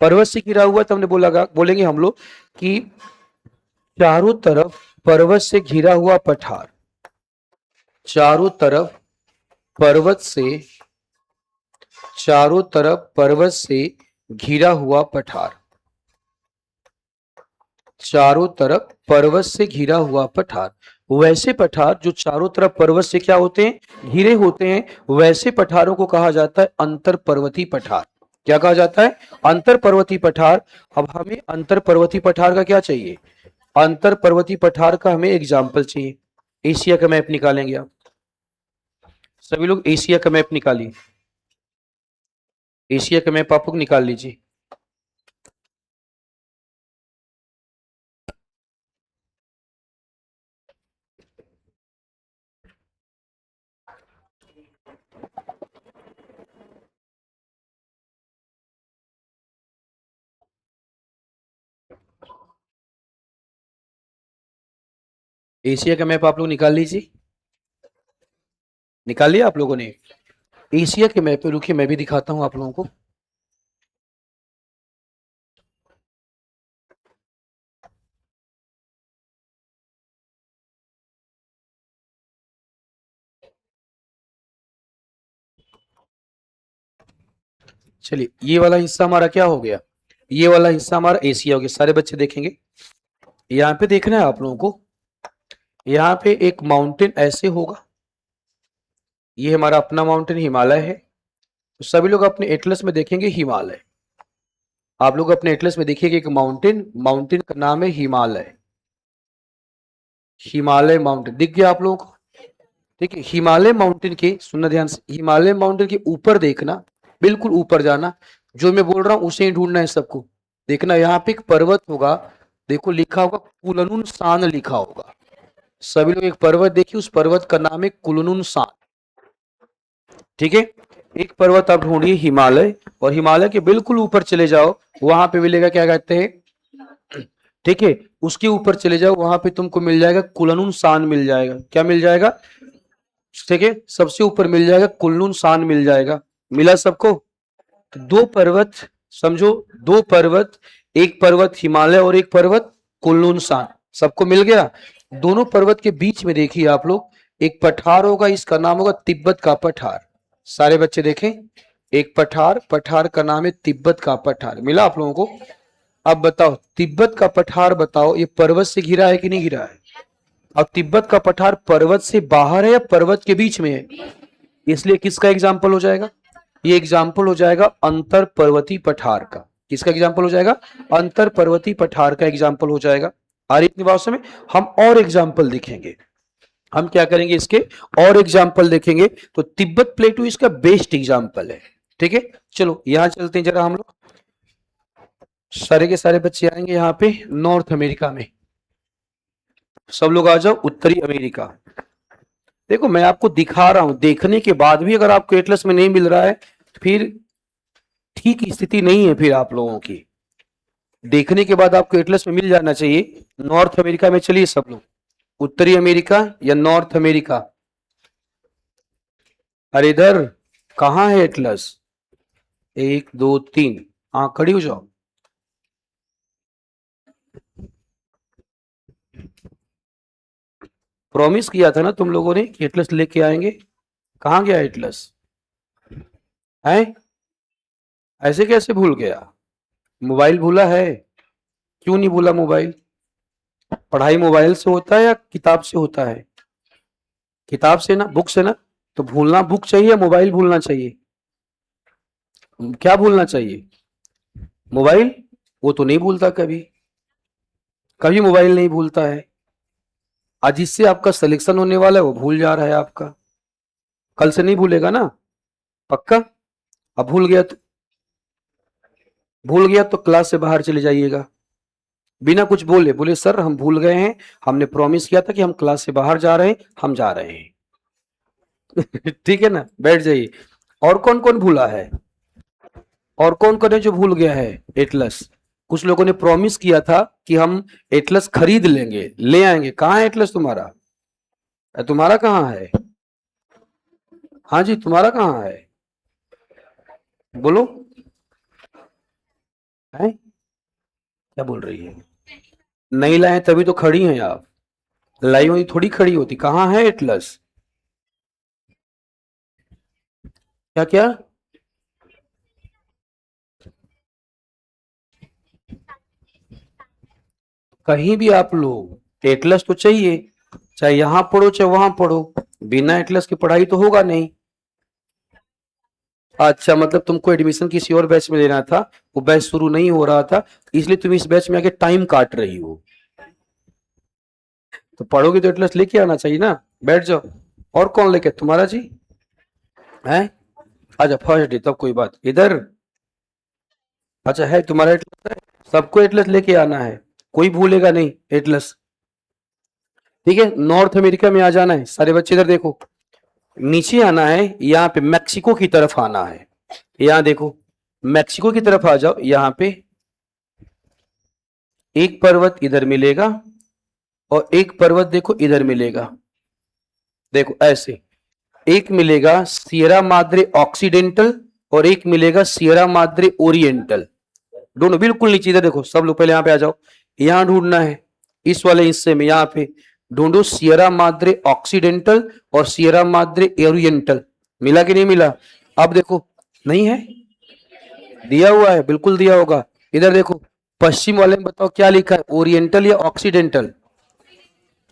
पर्वत से घिरा हुआ है। तो हमने बोलेंगे हम लोग कि चारों तरफ पर्वत से घिरा हुआ पठार, चारों तरफ पर्वत से, चारों तरफ पर्वत से घिरा हुआ पठार, चारों तरफ पर्वत से घिरा हुआ पठार। वैसे पठार जो चारों तरफ पर्वत से क्या होते हैं? घिरे होते हैं, वैसे पठारों को कहा जाता है अंतर पर्वतीय पठार। क्या कहा जाता है? अंतर पर्वतीय पठार। अब हमें अंतर पर्वतीय पठार का क्या चाहिए? अंतर पर्वतीय पठार का हमें एग्जाम्पल चाहिए। एशिया का मैप निकालेंगे आप सभी लोग, एशिया का मैप निकालिए, एशिया का मैप आप लोग निकाल लीजिए। एशिया का मैप आप लोग निकाल लीजिए। निकाल लिया आप लोगों ने? एशिया के मैप पे रुकिए, मैं भी दिखाता हूं आप लोगों को। चलिए, ये वाला हिस्सा हमारा क्या हो गया? ये वाला हिस्सा हमारा एशिया हो गया। सारे बच्चे देखेंगे, यहाँ पे देखना है आप लोगों को। यहाँ पे एक माउंटेन ऐसे होगा, ये हमारा अपना माउंटेन हिमालय है। तो सभी लोग अपने एटलस में देखेंगे हिमालय। आप लोग अपने एटलस में देखिएगा एक माउंटेन, माउंटेन का नाम है हिमालय। हिमालय माउंटेन दिख गया आप लोगों को? ठीक है, हिमालय माउंटेन के, सुनना ध्यान से, हिमालय माउंटेन के ऊपर देखना, बिल्कुल ऊपर जाना। जो मैं बोल रहा हूं उसे ही ढूंढना है सबको। देखना यहाँ पे एक पर्वत होगा, देखो लिखा होगा कुलनुन सान लिखा होगा। सभी लोग एक पर्वत देखिए, उस पर्वत का नाम है कुलनुन सान। ठीक है, एक पर्वत आप ढूंढिए हिमालय, और हिमालय के बिल्कुल ऊपर चले जाओ, वहां पे मिलेगा क्या कहते हैं, ठीक है, उसके ऊपर चले जाओ, वहां पे तुमको मिल जाएगा कुलनुन सान मिल जाएगा। क्या मिल जाएगा? ठीक है, सबसे ऊपर मिल जाएगा कुलनुन सान मिल जाएगा। मिला सबको? तो दो पर्वत समझो, दो पर्वत, एक पर्वत हिमालय और एक पर्वत कुल्लू सान, सबको मिल गया। दोनों पर्वत के बीच में देखिए आप लोग एक पठार होगा, इसका नाम होगा तिब्बत का पठार। सारे बच्चे देखें, एक पठार, पठार का नाम है तिब्बत का पठार। मिला आप लोगों को? अब बताओ तिब्बत का पठार, बताओ ये पर्वत से घिरा है कि नहीं घिरा है? अब तिब्बत का पठार पर्वत से बाहर है या पर्वत के बीच में है? इसलिए किसका एग्जाम्पल हो जाएगा? ये एग्जाम्पल हो जाएगा अंतर पर्वतीय पठार का। किसका एग्जाम्पल हो जाएगा? अंतर पर्वतीय पठार का एग्जाम्पल हो जाएगा। आ रही इतनी बात समझ? हम और एग्जाम्पल देखेंगे, हम क्या करेंगे इसके और एग्जाम्पल देखेंगे। तो तिब्बत प्लेटू इसका बेस्ट एग्जाम्पल है। ठीक है, चलो यहां चलते हैं जरा हम लोग। सारे के सारे बच्चे आएंगे यहाँ पे नॉर्थ अमेरिका में। सब लोग आ जाओ उत्तरी अमेरिका। देखो मैं आपको दिखा रहा हूं, देखने के बाद भी अगर आपको एटलस में नहीं मिल रहा है तो फिर ठीक स्थिति नहीं है फिर आप लोगों की। देखने के बाद आपको एटलस में मिल जाना चाहिए। नॉर्थ अमेरिका में चलिए सब लोग, उत्तरी अमेरिका या नॉर्थ अमेरिका? अरे इधर कहाँ है एटलस? एक दो तीन, हाँ खड़ी हो जाओ। प्रॉमिस किया था ना तुम लोगों ने कि एटलस लेके आएंगे, कहाँ गया एटलस? है ऐसे कैसे भूल गया? मोबाइल भूला है? क्यों नहीं भूला मोबाइल? पढ़ाई मोबाइल से होता है या किताब से होता है? किताब से ना, बुक से ना। तो भूलना बुक चाहिए या मोबाइल भूलना चाहिए? क्या भूलना चाहिए? मोबाइल। वो तो नहीं भूलता कभी, कभी मोबाइल नहीं भूलता है। आज जिससे आपका सिलेक्शन होने वाला है वो भूल जा रहा है आपका, कल से नहीं भूलेगा ना? पक्का? अब भूल गया तो क्लास से बाहर चले जाइएगा, बिना कुछ बोले। बोले सर हम भूल गए हैं, हमने प्रॉमिस किया था कि हम क्लास से बाहर जा रहे हैं, हम जा रहे हैं। ठीक है ना, बैठ जाइए। और कौन कौन भूला है? और कौन कौन है जो भूल गया है एटलस? कुछ लोगों ने प्रॉमिस किया था कि हम एटलस खरीद लेंगे, ले आएंगे। कहाँ है एटलस तुम्हारा? तुम्हारा कहाँ है? हाँ जी, तुम्हारा कहाँ है? बोलो। है? क्या बोल रही है? नहीं लाए तभी तो खड़ी हैं आप। लाई हुई थोड़ी खड़ी होती। कहाँ है एटलस? क्या क्या? कहीं भी आप लोग एटलस तो चाहिए, चाहे यहां पढ़ो चाहे वहां पढ़ो। बिना एटलस की पढ़ाई तो होगा नहीं। अच्छा, मतलब तुमको एडमिशन किसी और बैच में लेना था, वो बैच शुरू नहीं हो रहा था, इसलिए तुम इस बैच में आके टाइम काट रही हो। तो पढ़ोगे तो एटलस लेके आना चाहिए ना। बैठ जाओ। और कौन लेके? तुम्हारा जी है? अच्छा, फर्स्ट डे तब कोई बात। इधर अच्छा है तुम्हारा एटलस है? सबको एटलस लेके आना है, कोई भूलेगा नहीं एटलस। ठीक है, नॉर्थ अमेरिका में आ जाना है सारे बच्चे। इधर देखो, नीचे आना है, यहाँ पे मैक्सिको की तरफ आना है। यहाँ देखो, मैक्सिको की तरफ आ जाओ। यहाँ पे एक पर्वत इधर मिलेगा और एक पर्वत देखो इधर मिलेगा। देखो ऐसे, एक मिलेगा सियरा माद्रे ऑक्सीडेंटल और एक मिलेगा सियरा माद्रे ओरिएंटल। दोनों बिल्कुल नीचे। इधर देखो सब लोग, पहले यहाँ पे आ जाओ। यहाँ ढूंढना है, इस वाले हिस्से में यहाँ पे ढूंढो सियरा माद्रे ऑक्सीडेंटल और सियरा माद्रे ओरिएंटल। मिला कि नहीं मिला? अब देखो, नहीं है? दिया हुआ है, बिल्कुल दिया होगा। इधर देखो, पश्चिम वाले में बताओ क्या लिखा है, ओरिएंटल या ऑक्सीडेंटल?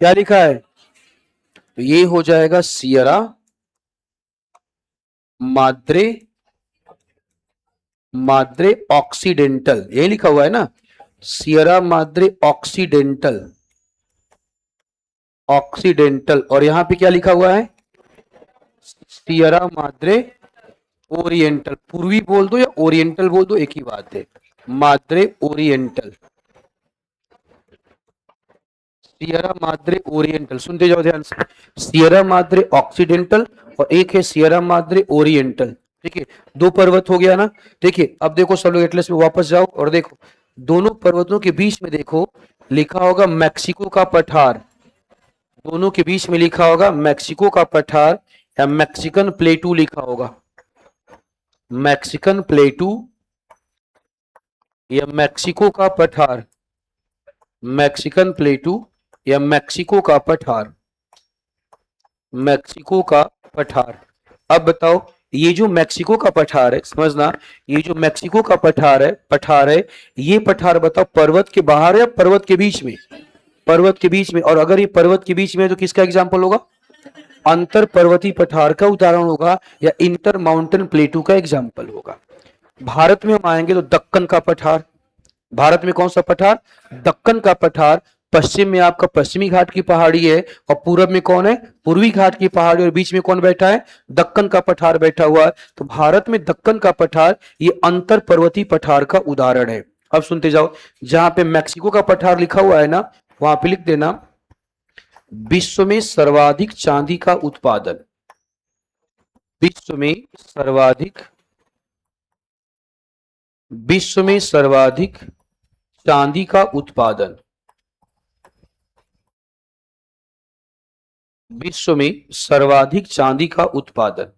क्या लिखा है? तो ये हो जाएगा सियरा माद्रे माद्रे ऑक्सीडेंटल। ये लिखा हुआ है ना, सियरा माद्रे ऑक्सीडेंटल। ऑक्सीडेंटल। और यहां पे क्या लिखा हुआ है? Sierra Madre oriental. पूर्वी बोल दो या ओरिएंटल बोल दो, एक ही बात है। Madre Oriental, Sierra Madre oriental. सुनते जाओ ध्यान से, सियरा माद्रे ऑक्सीडेंटल और एक है सियरा माद्रे ओरिएंटल। ठीक है, दो पर्वत हो गया ना। देखिए अब देखो सब लोग एटलस में वापस जाओ और देखो, दोनों पर्वतों के बीच में देखो लिखा होगा मैक्सिको का पठार। दोनों के बीच में लिखा होगा मैक्सिको का पठार या मैक्सिकन प्लेटू लिखा होगा। मैक्सिकन प्लेटू या मैक्सिको का पठार। मैक्सिकन प्लेटू या मैक्सिको का पठार। मैक्सिको का पठार। अब बताओ, ये जो मैक्सिको का पठार है, समझना, ये जो मैक्सिको का पठार है, ये पठार बताओ पर्वत के बाहर है या पर्वत के बीच में? पर्वत के बीच में। और अगर ये पर्वत के बीच में है तो किसका एग्जाम्पल होगा? अंतर पर्वतीय पठार का उदाहरण होगा या इंटर माउंटेन प्लेटू का एग्जाम्पल होगा। भारत में हम आएंगे तो दक्कन का पठार। भारत में कौन सा पठार? दक्कन का पठार। पश्चिम में आपका पश्चिमी घाट की पहाड़ी है और पूरब में कौन है? पूर्वी घाट की पहाड़ी। और बीच में कौन बैठा है? दक्कन का पठार बैठा हुआ है। तो भारत में दक्कन का पठार ये अंतर पर्वतीय पठार का उदाहरण है। अब सुनते जाओ, जहां पे मैक्सिको का पठार लिखा हुआ है ना, वहां पे लिख देना विश्व में सर्वाधिक चांदी का उत्पादन। विश्व में सर्वाधिक विश्व में सर्वाधिक चांदी का उत्पादन। विश्व में सर्वाधिक चांदी का उत्पादन।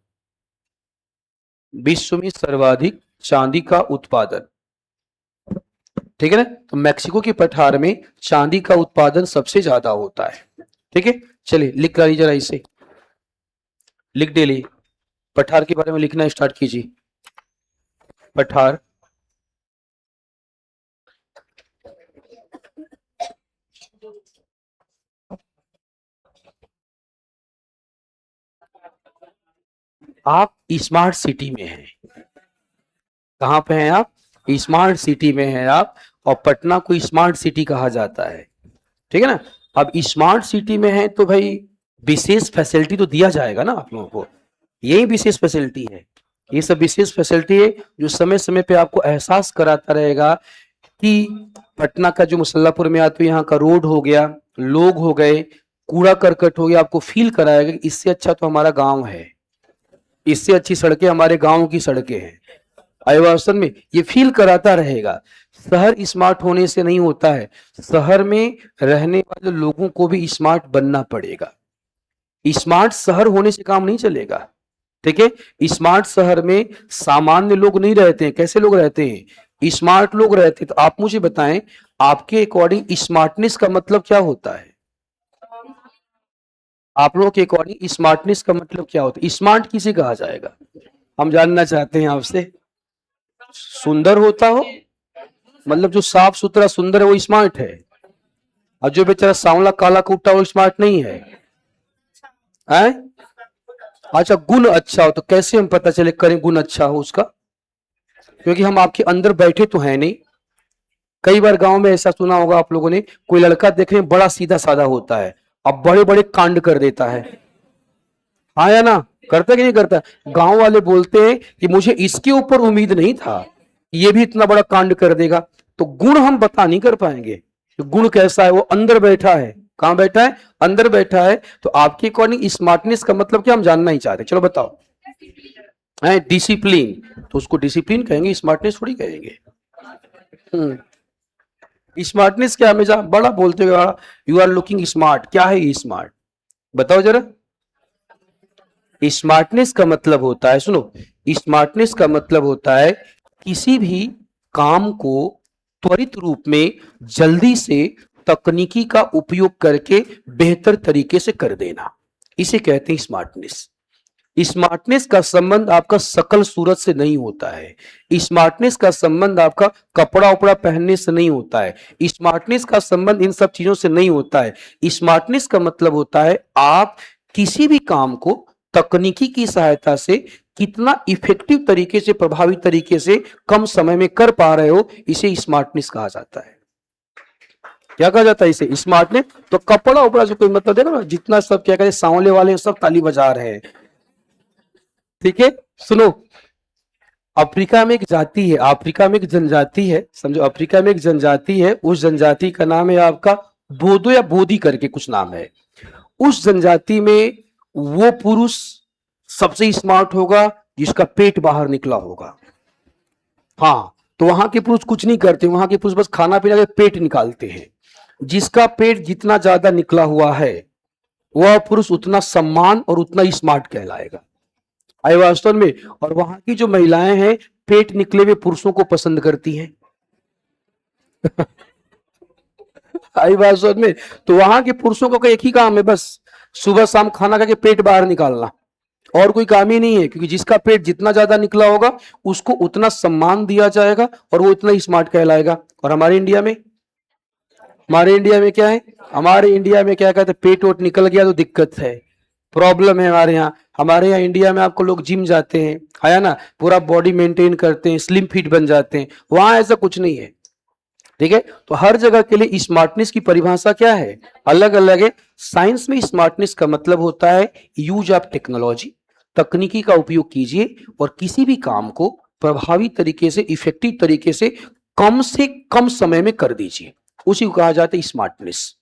विश्व में सर्वाधिक चांदी का उत्पादन। ठीक है ना? तो मैक्सिको के पठार में चांदी का उत्पादन सबसे ज्यादा होता है। ठीक है, चलिए लिख लीजिए जरा इसे, लिख डेली पठार के बारे में लिखना स्टार्ट कीजिए। पठार आप स्मार्ट सिटी में हैं। कहां पे हैं आप? स्मार्ट सिटी में हैं आप। और पटना को स्मार्ट सिटी कहा जाता है। ठीक है ना? अब स्मार्ट सिटी में है तो भाई विशेष फैसिलिटी तो दिया जाएगा ना आप लोगों को। यही विशेष फैसिलिटी है। ये सब विशेष फैसिलिटी है जो समय समय पे आपको एहसास कराता रहेगा कि पटना का जो मुसल्लापुर में आते यहाँ का रोड हो गया, लोग हो गए, कूड़ा करकट हो गया, आपको फील कराएगा कि इससे अच्छा तो हमारा गांव है, इससे अच्छी सड़कें हमारे गांव की सड़कें हैं। आवासन में ये फील कराता रहेगा। शहर स्मार्ट होने से नहीं होता है, शहर में रहने वाले लोगों को भी स्मार्ट बनना पड़ेगा। स्मार्ट शहर होने से काम नहीं चलेगा। ठीक है, स्मार्ट शहर में सामान्य लोग नहीं रहते हैं। कैसे लोग रहते हैं? स्मार्ट लोग रहते हैं। तो आप मुझे बताएं, आपके अकॉर्डिंग स्मार्टनेस का मतलब क्या होता है? आप लोगों के अकॉर्डिंग स्मार्टनेस का मतलब क्या होता है? स्मार्ट किसे कहा जाएगा? हम जानना चाहते हैं आपसे। सुंदर होता हो, मतलब जो साफ सुथरा सुंदर है वो स्मार्ट है, और जो बेचारा सांवला काला कुट्टा वो स्मार्ट नहीं है। हैं? अच्छा, गुण अच्छा हो तो कैसे हम पता चले करें गुण अच्छा हो उसका? क्योंकि हम आपके अंदर बैठे तो हैं नहीं। कई बार गांव में ऐसा सुना होगा आप लोगों ने, कोई लड़का देखने में बड़ा सीधा साधा होता है, अब बड़े बड़े कांड कर देता है। हाँ या ना? करता कि नहीं करता? गांव वाले बोलते हैं कि मुझे इसके ऊपर उम्मीद नहीं था, ये भी इतना बड़ा कांड कर देगा। तो गुण हम बता नहीं कर पाएंगे कि गुण कैसा है, वो अंदर बैठा है। कहां बैठा है? अंदर बैठा है। तो आपके अकॉर्डिंग स्मार्टनेस का मतलब क्या, हम जानना ही चाहते हैं। चलो बताओ। है डिसिप्लिन, तो उसको डिसिप्लिन कहेंगे, स्मार्टनेस थोड़ी कहेंगे। स्मार्टनेस क्या, हमेशा बड़ा बोलते हो, यू आर लुकिंग स्मार्ट, क्या है ये स्मार्ट? बताओ जरा। स्मार्टनेस का मतलब होता है, सुनो, स्मार्टनेस का मतलब होता है किसी भी काम को त्वरित रूप में जल्दी से तकनीकी का उपयोग करके बेहतर तरीके से कर देना, इसे कहते हैं स्मार्टनेस। स्मार्टनेस का संबंध आपका सकल सूरत से नहीं होता है। स्मार्टनेस का संबंध आपका कपड़ा उपड़ा पहनने से नहीं होता है। स्मार्टनेस का संबंध इन सब चीजों से नहीं होता है। स्मार्टनेस का मतलब होता है आप किसी भी काम को तकनीकी की सहायता से कितना इफेक्टिव तरीके से, प्रभावी तरीके से कम समय में कर पा रहे हो, इसे स्मार्टनेस कहा जाता है। क्या कहा जाता है इसे? स्मार्टनेस। तो कपड़ा उपड़ा से कोई मतलब, देखो ना जितना सब क्या कहते हैं, सांवले वाले सब ताली बजा रहे हैं। ठीक है, सुनो, अफ्रीका में एक जाति है, अफ्रीका में एक जनजाति है, समझो, अफ्रीका में एक जनजाति है, उस जनजाति का नाम है आपका बोदो या बोधी करके कुछ नाम है। उस जनजाति में वो पुरुष सबसे स्मार्ट होगा जिसका पेट बाहर निकला होगा। हाँ, तो वहां के पुरुष कुछ नहीं करते, वहां के पुरुष बस खाना पीना के पेट निकालते हैं। जिसका पेट जितना ज्यादा निकला हुआ है, वह पुरुष उतना सम्मान और उतना स्मार्ट कहलाएगा। आई वास्तव में। और वहां की जो महिलाएं हैं, पेट निकले हुए पुरुषों को पसंद करती हैं। आई वास्तव में। तो वहां के पुरुषों का एक ही काम है, बस सुबह शाम खाना खा के पेट बाहर निकालना, और कोई काम ही नहीं है। क्योंकि जिसका पेट जितना ज्यादा निकला होगा उसको उतना सम्मान दिया जाएगा और वो उतना ही स्मार्ट कहलाएगा। और हमारे इंडिया में क्या है? हमारे इंडिया में क्या कहते हैं, पेट वोट निकल गया तो दिक्कत है, प्रॉब्लम है। हमारे यहाँ इंडिया में आपको लोग जिम जाते हैं, है ना, पूरा बॉडी मेंटेन करते हैं, स्लिम फिट बन जाते हैं। वहां ऐसा कुछ नहीं है। ठीक है, तो हर जगह के लिए स्मार्टनेस की परिभाषा क्या है, अलग अलग है। साइंस में स्मार्टनेस का मतलब होता है यूज ऑफ टेक्नोलॉजी, तकनीकी का उपयोग कीजिए और किसी भी काम को प्रभावी तरीके से, इफेक्टिव तरीके से कम समय में कर दीजिए, उसी को कहा जाता है स्मार्टनेस।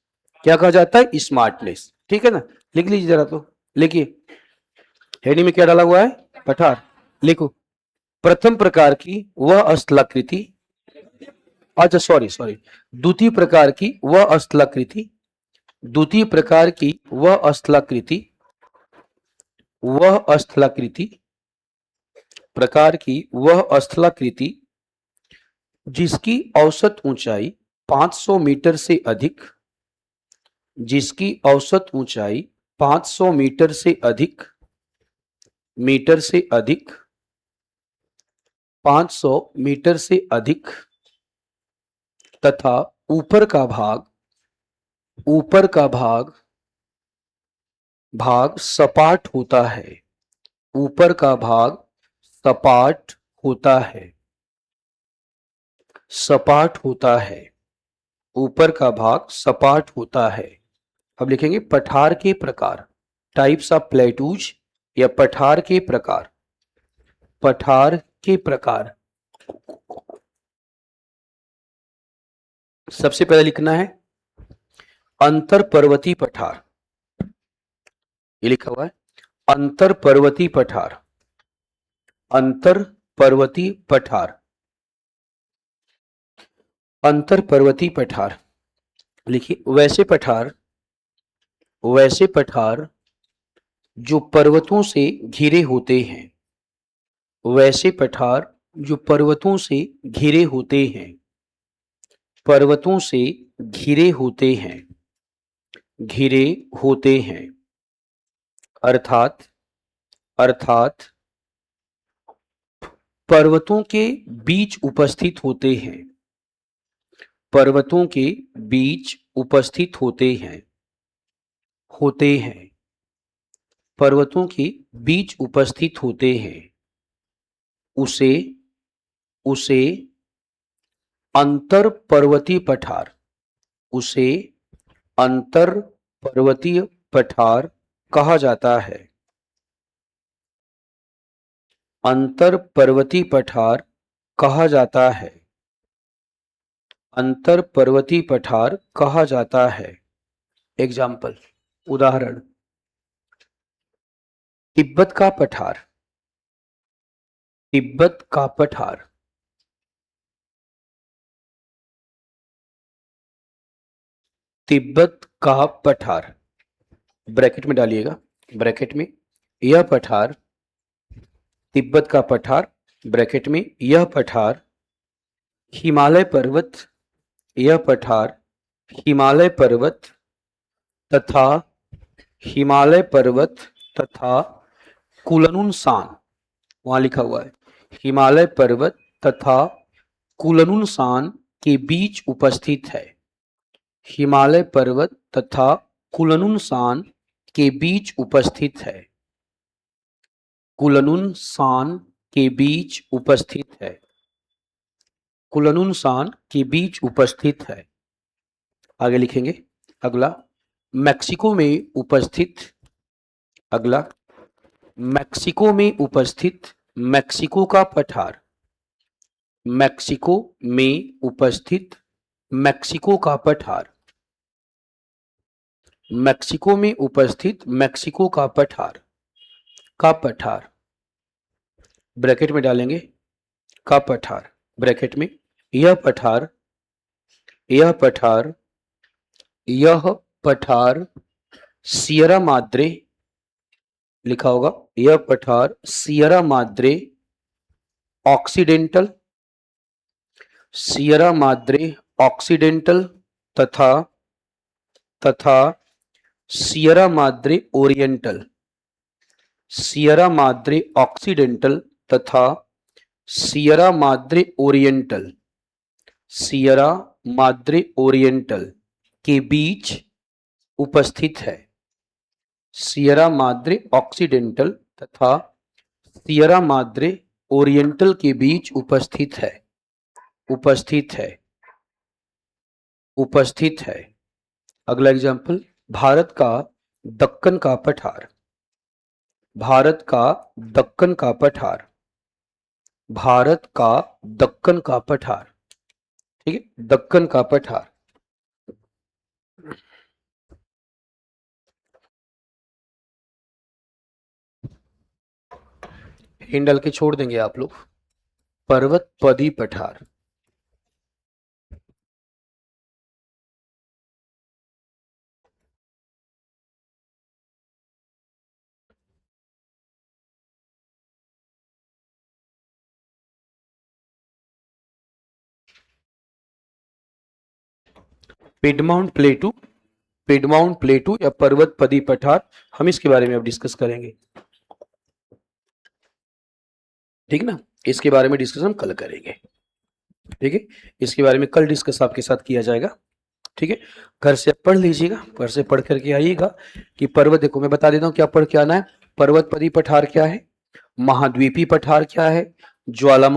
क्या कहा जाता है? स्मार्टनेस। ठीक है ना? लिख लीजिए जरा, तो लिखिए, हेडिंग में क्या डाला हुआ है? पठार। लिखो, प्रथम प्रकार की वह स्थलाकृति, अच्छा सॉरी सॉरी, द्वितीय प्रकार की वह स्थलाकृति, द्वितीय प्रकार की वह स्थलाकृति, वह स्थलाकृति, प्रकार की वह स्थलाकृति जिसकी औसत ऊंचाई 500 मीटर से अधिक, जिसकी औसत ऊंचाई 500 मीटर से अधिक, मीटर से अधिक, 500 मीटर से अधिक, तथा ऊपर का भाग, ऊपर का भाग सपाट होता है, ऊपर का भाग सपाट होता है, सपाट होता है, ऊपर का भाग सपाट होता है। अब लिखेंगे पठार के प्रकार, टाइप्स ऑफ प्लेटूज, या पठार के प्रकार, पठार के प्रकार। सबसे पहले लिखना है अंतर पर्वतीय पठार, ये लिखा हुआ है अंतर पर्वतीय पठार, अंतर पर्वतीय पठार, अंतर पर्वतीय पठार। लिखिए, वैसे पठार जो पर्वतों से घिरे होते हैं, वैसे पठार जो पर्वतों से घिरे होते हैं, पर्वतों से घिरे होते हैं, घिरे होते हैं, अर्थात पर्वतों के बीच उपस्थित होते हैं, पर्वतों के बीच उपस्थित होते हैं, पर्वतों के बीच उपस्थित होते हैं, उसे अंतर पर्वतीय पठार, उसे अंतर पर्वतीय पठार कहा जाता है, अंतर पर्वतीय पठार कहा जाता है, अंतर पर्वतीय पठार कहा जाता है। एग्जाम्पल, उदाहरण, तिब्बत का पठार, तिब्बत का पठार, तिब्बत का पठार, ब्रैकेट में डालिएगा, ब्रैकेट में यह पठार, तिब्बत का पठार, ब्रैकेट में यह पठार हिमालय पर्वत, यह पठार हिमालय पर्वत तथा कुलनुनसान, वहां लिखा हुआ है हिमालय पर्वत तथा कुलनुनसान के बीच उपस्थित है, हिमालय पर्वत तथा कुलनुनसान के बीच उपस्थित है, कुलनुनसान के बीच उपस्थित है, कुलनुनसान के बीच उपस्थित है। आगे लिखेंगे, अगला मैक्सिको में उपस्थित, अगला मैक्सिको में उपस्थित मैक्सिको का पठार, मैक्सिको में उपस्थित मैक्सिको का पठार, मैक्सिको में उपस्थित मैक्सिको का पठार, का पठार ब्रैकेट में डालेंगे, का पठार ब्रैकेट में यह पठार, यह पठार, यह पठार सियरा माद्रे, लिखा होगा यह पठार Sierra Madre Occidental, Sierra Madre Occidental तथा Sierra Madre Oriental, Sierra Madre Occidental तथा Sierra Madre Oriental, Sierra Madre Oriental के बीच उपस्थित है, सियरा माद्रे ऑक्सीडेंटल तथा सियरा माद्रे ओरिएंटल के बीच उपस्थित है, उपस्थित है, उपस्थित है। अगला एग्जाम्पल, भारत का दक्कन का पठार, भारत का दक्कन का पठार, भारत का दक्कन का पठार, ठीक है, दक्कन का पठार। हिंड डाल के छोड़ देंगे आप लोग, पर्वत पदी पठार, पिडमाउंट प्लेटू, पिडमाउंट प्लेटू या पर्वत पदी पठार, हम इसके बारे में अब डिस्कस करेंगे, ठीक ना, इसके बारे में डिस्कस हम कल करेंगे, ठीक है, इसके बारे में कल डिस्कस आपके साथ किया जाएगा, ठीक है। घर से पढ़ लीजिएगा, घर से पढ़ करके आइएगा कि पर्वत, देखो मैं बता देता हूँ क्या पढ़ के आना है, पर्वत पदी पठार क्या है, महाद्वीपी पठार क्या है, ज्वालामुखी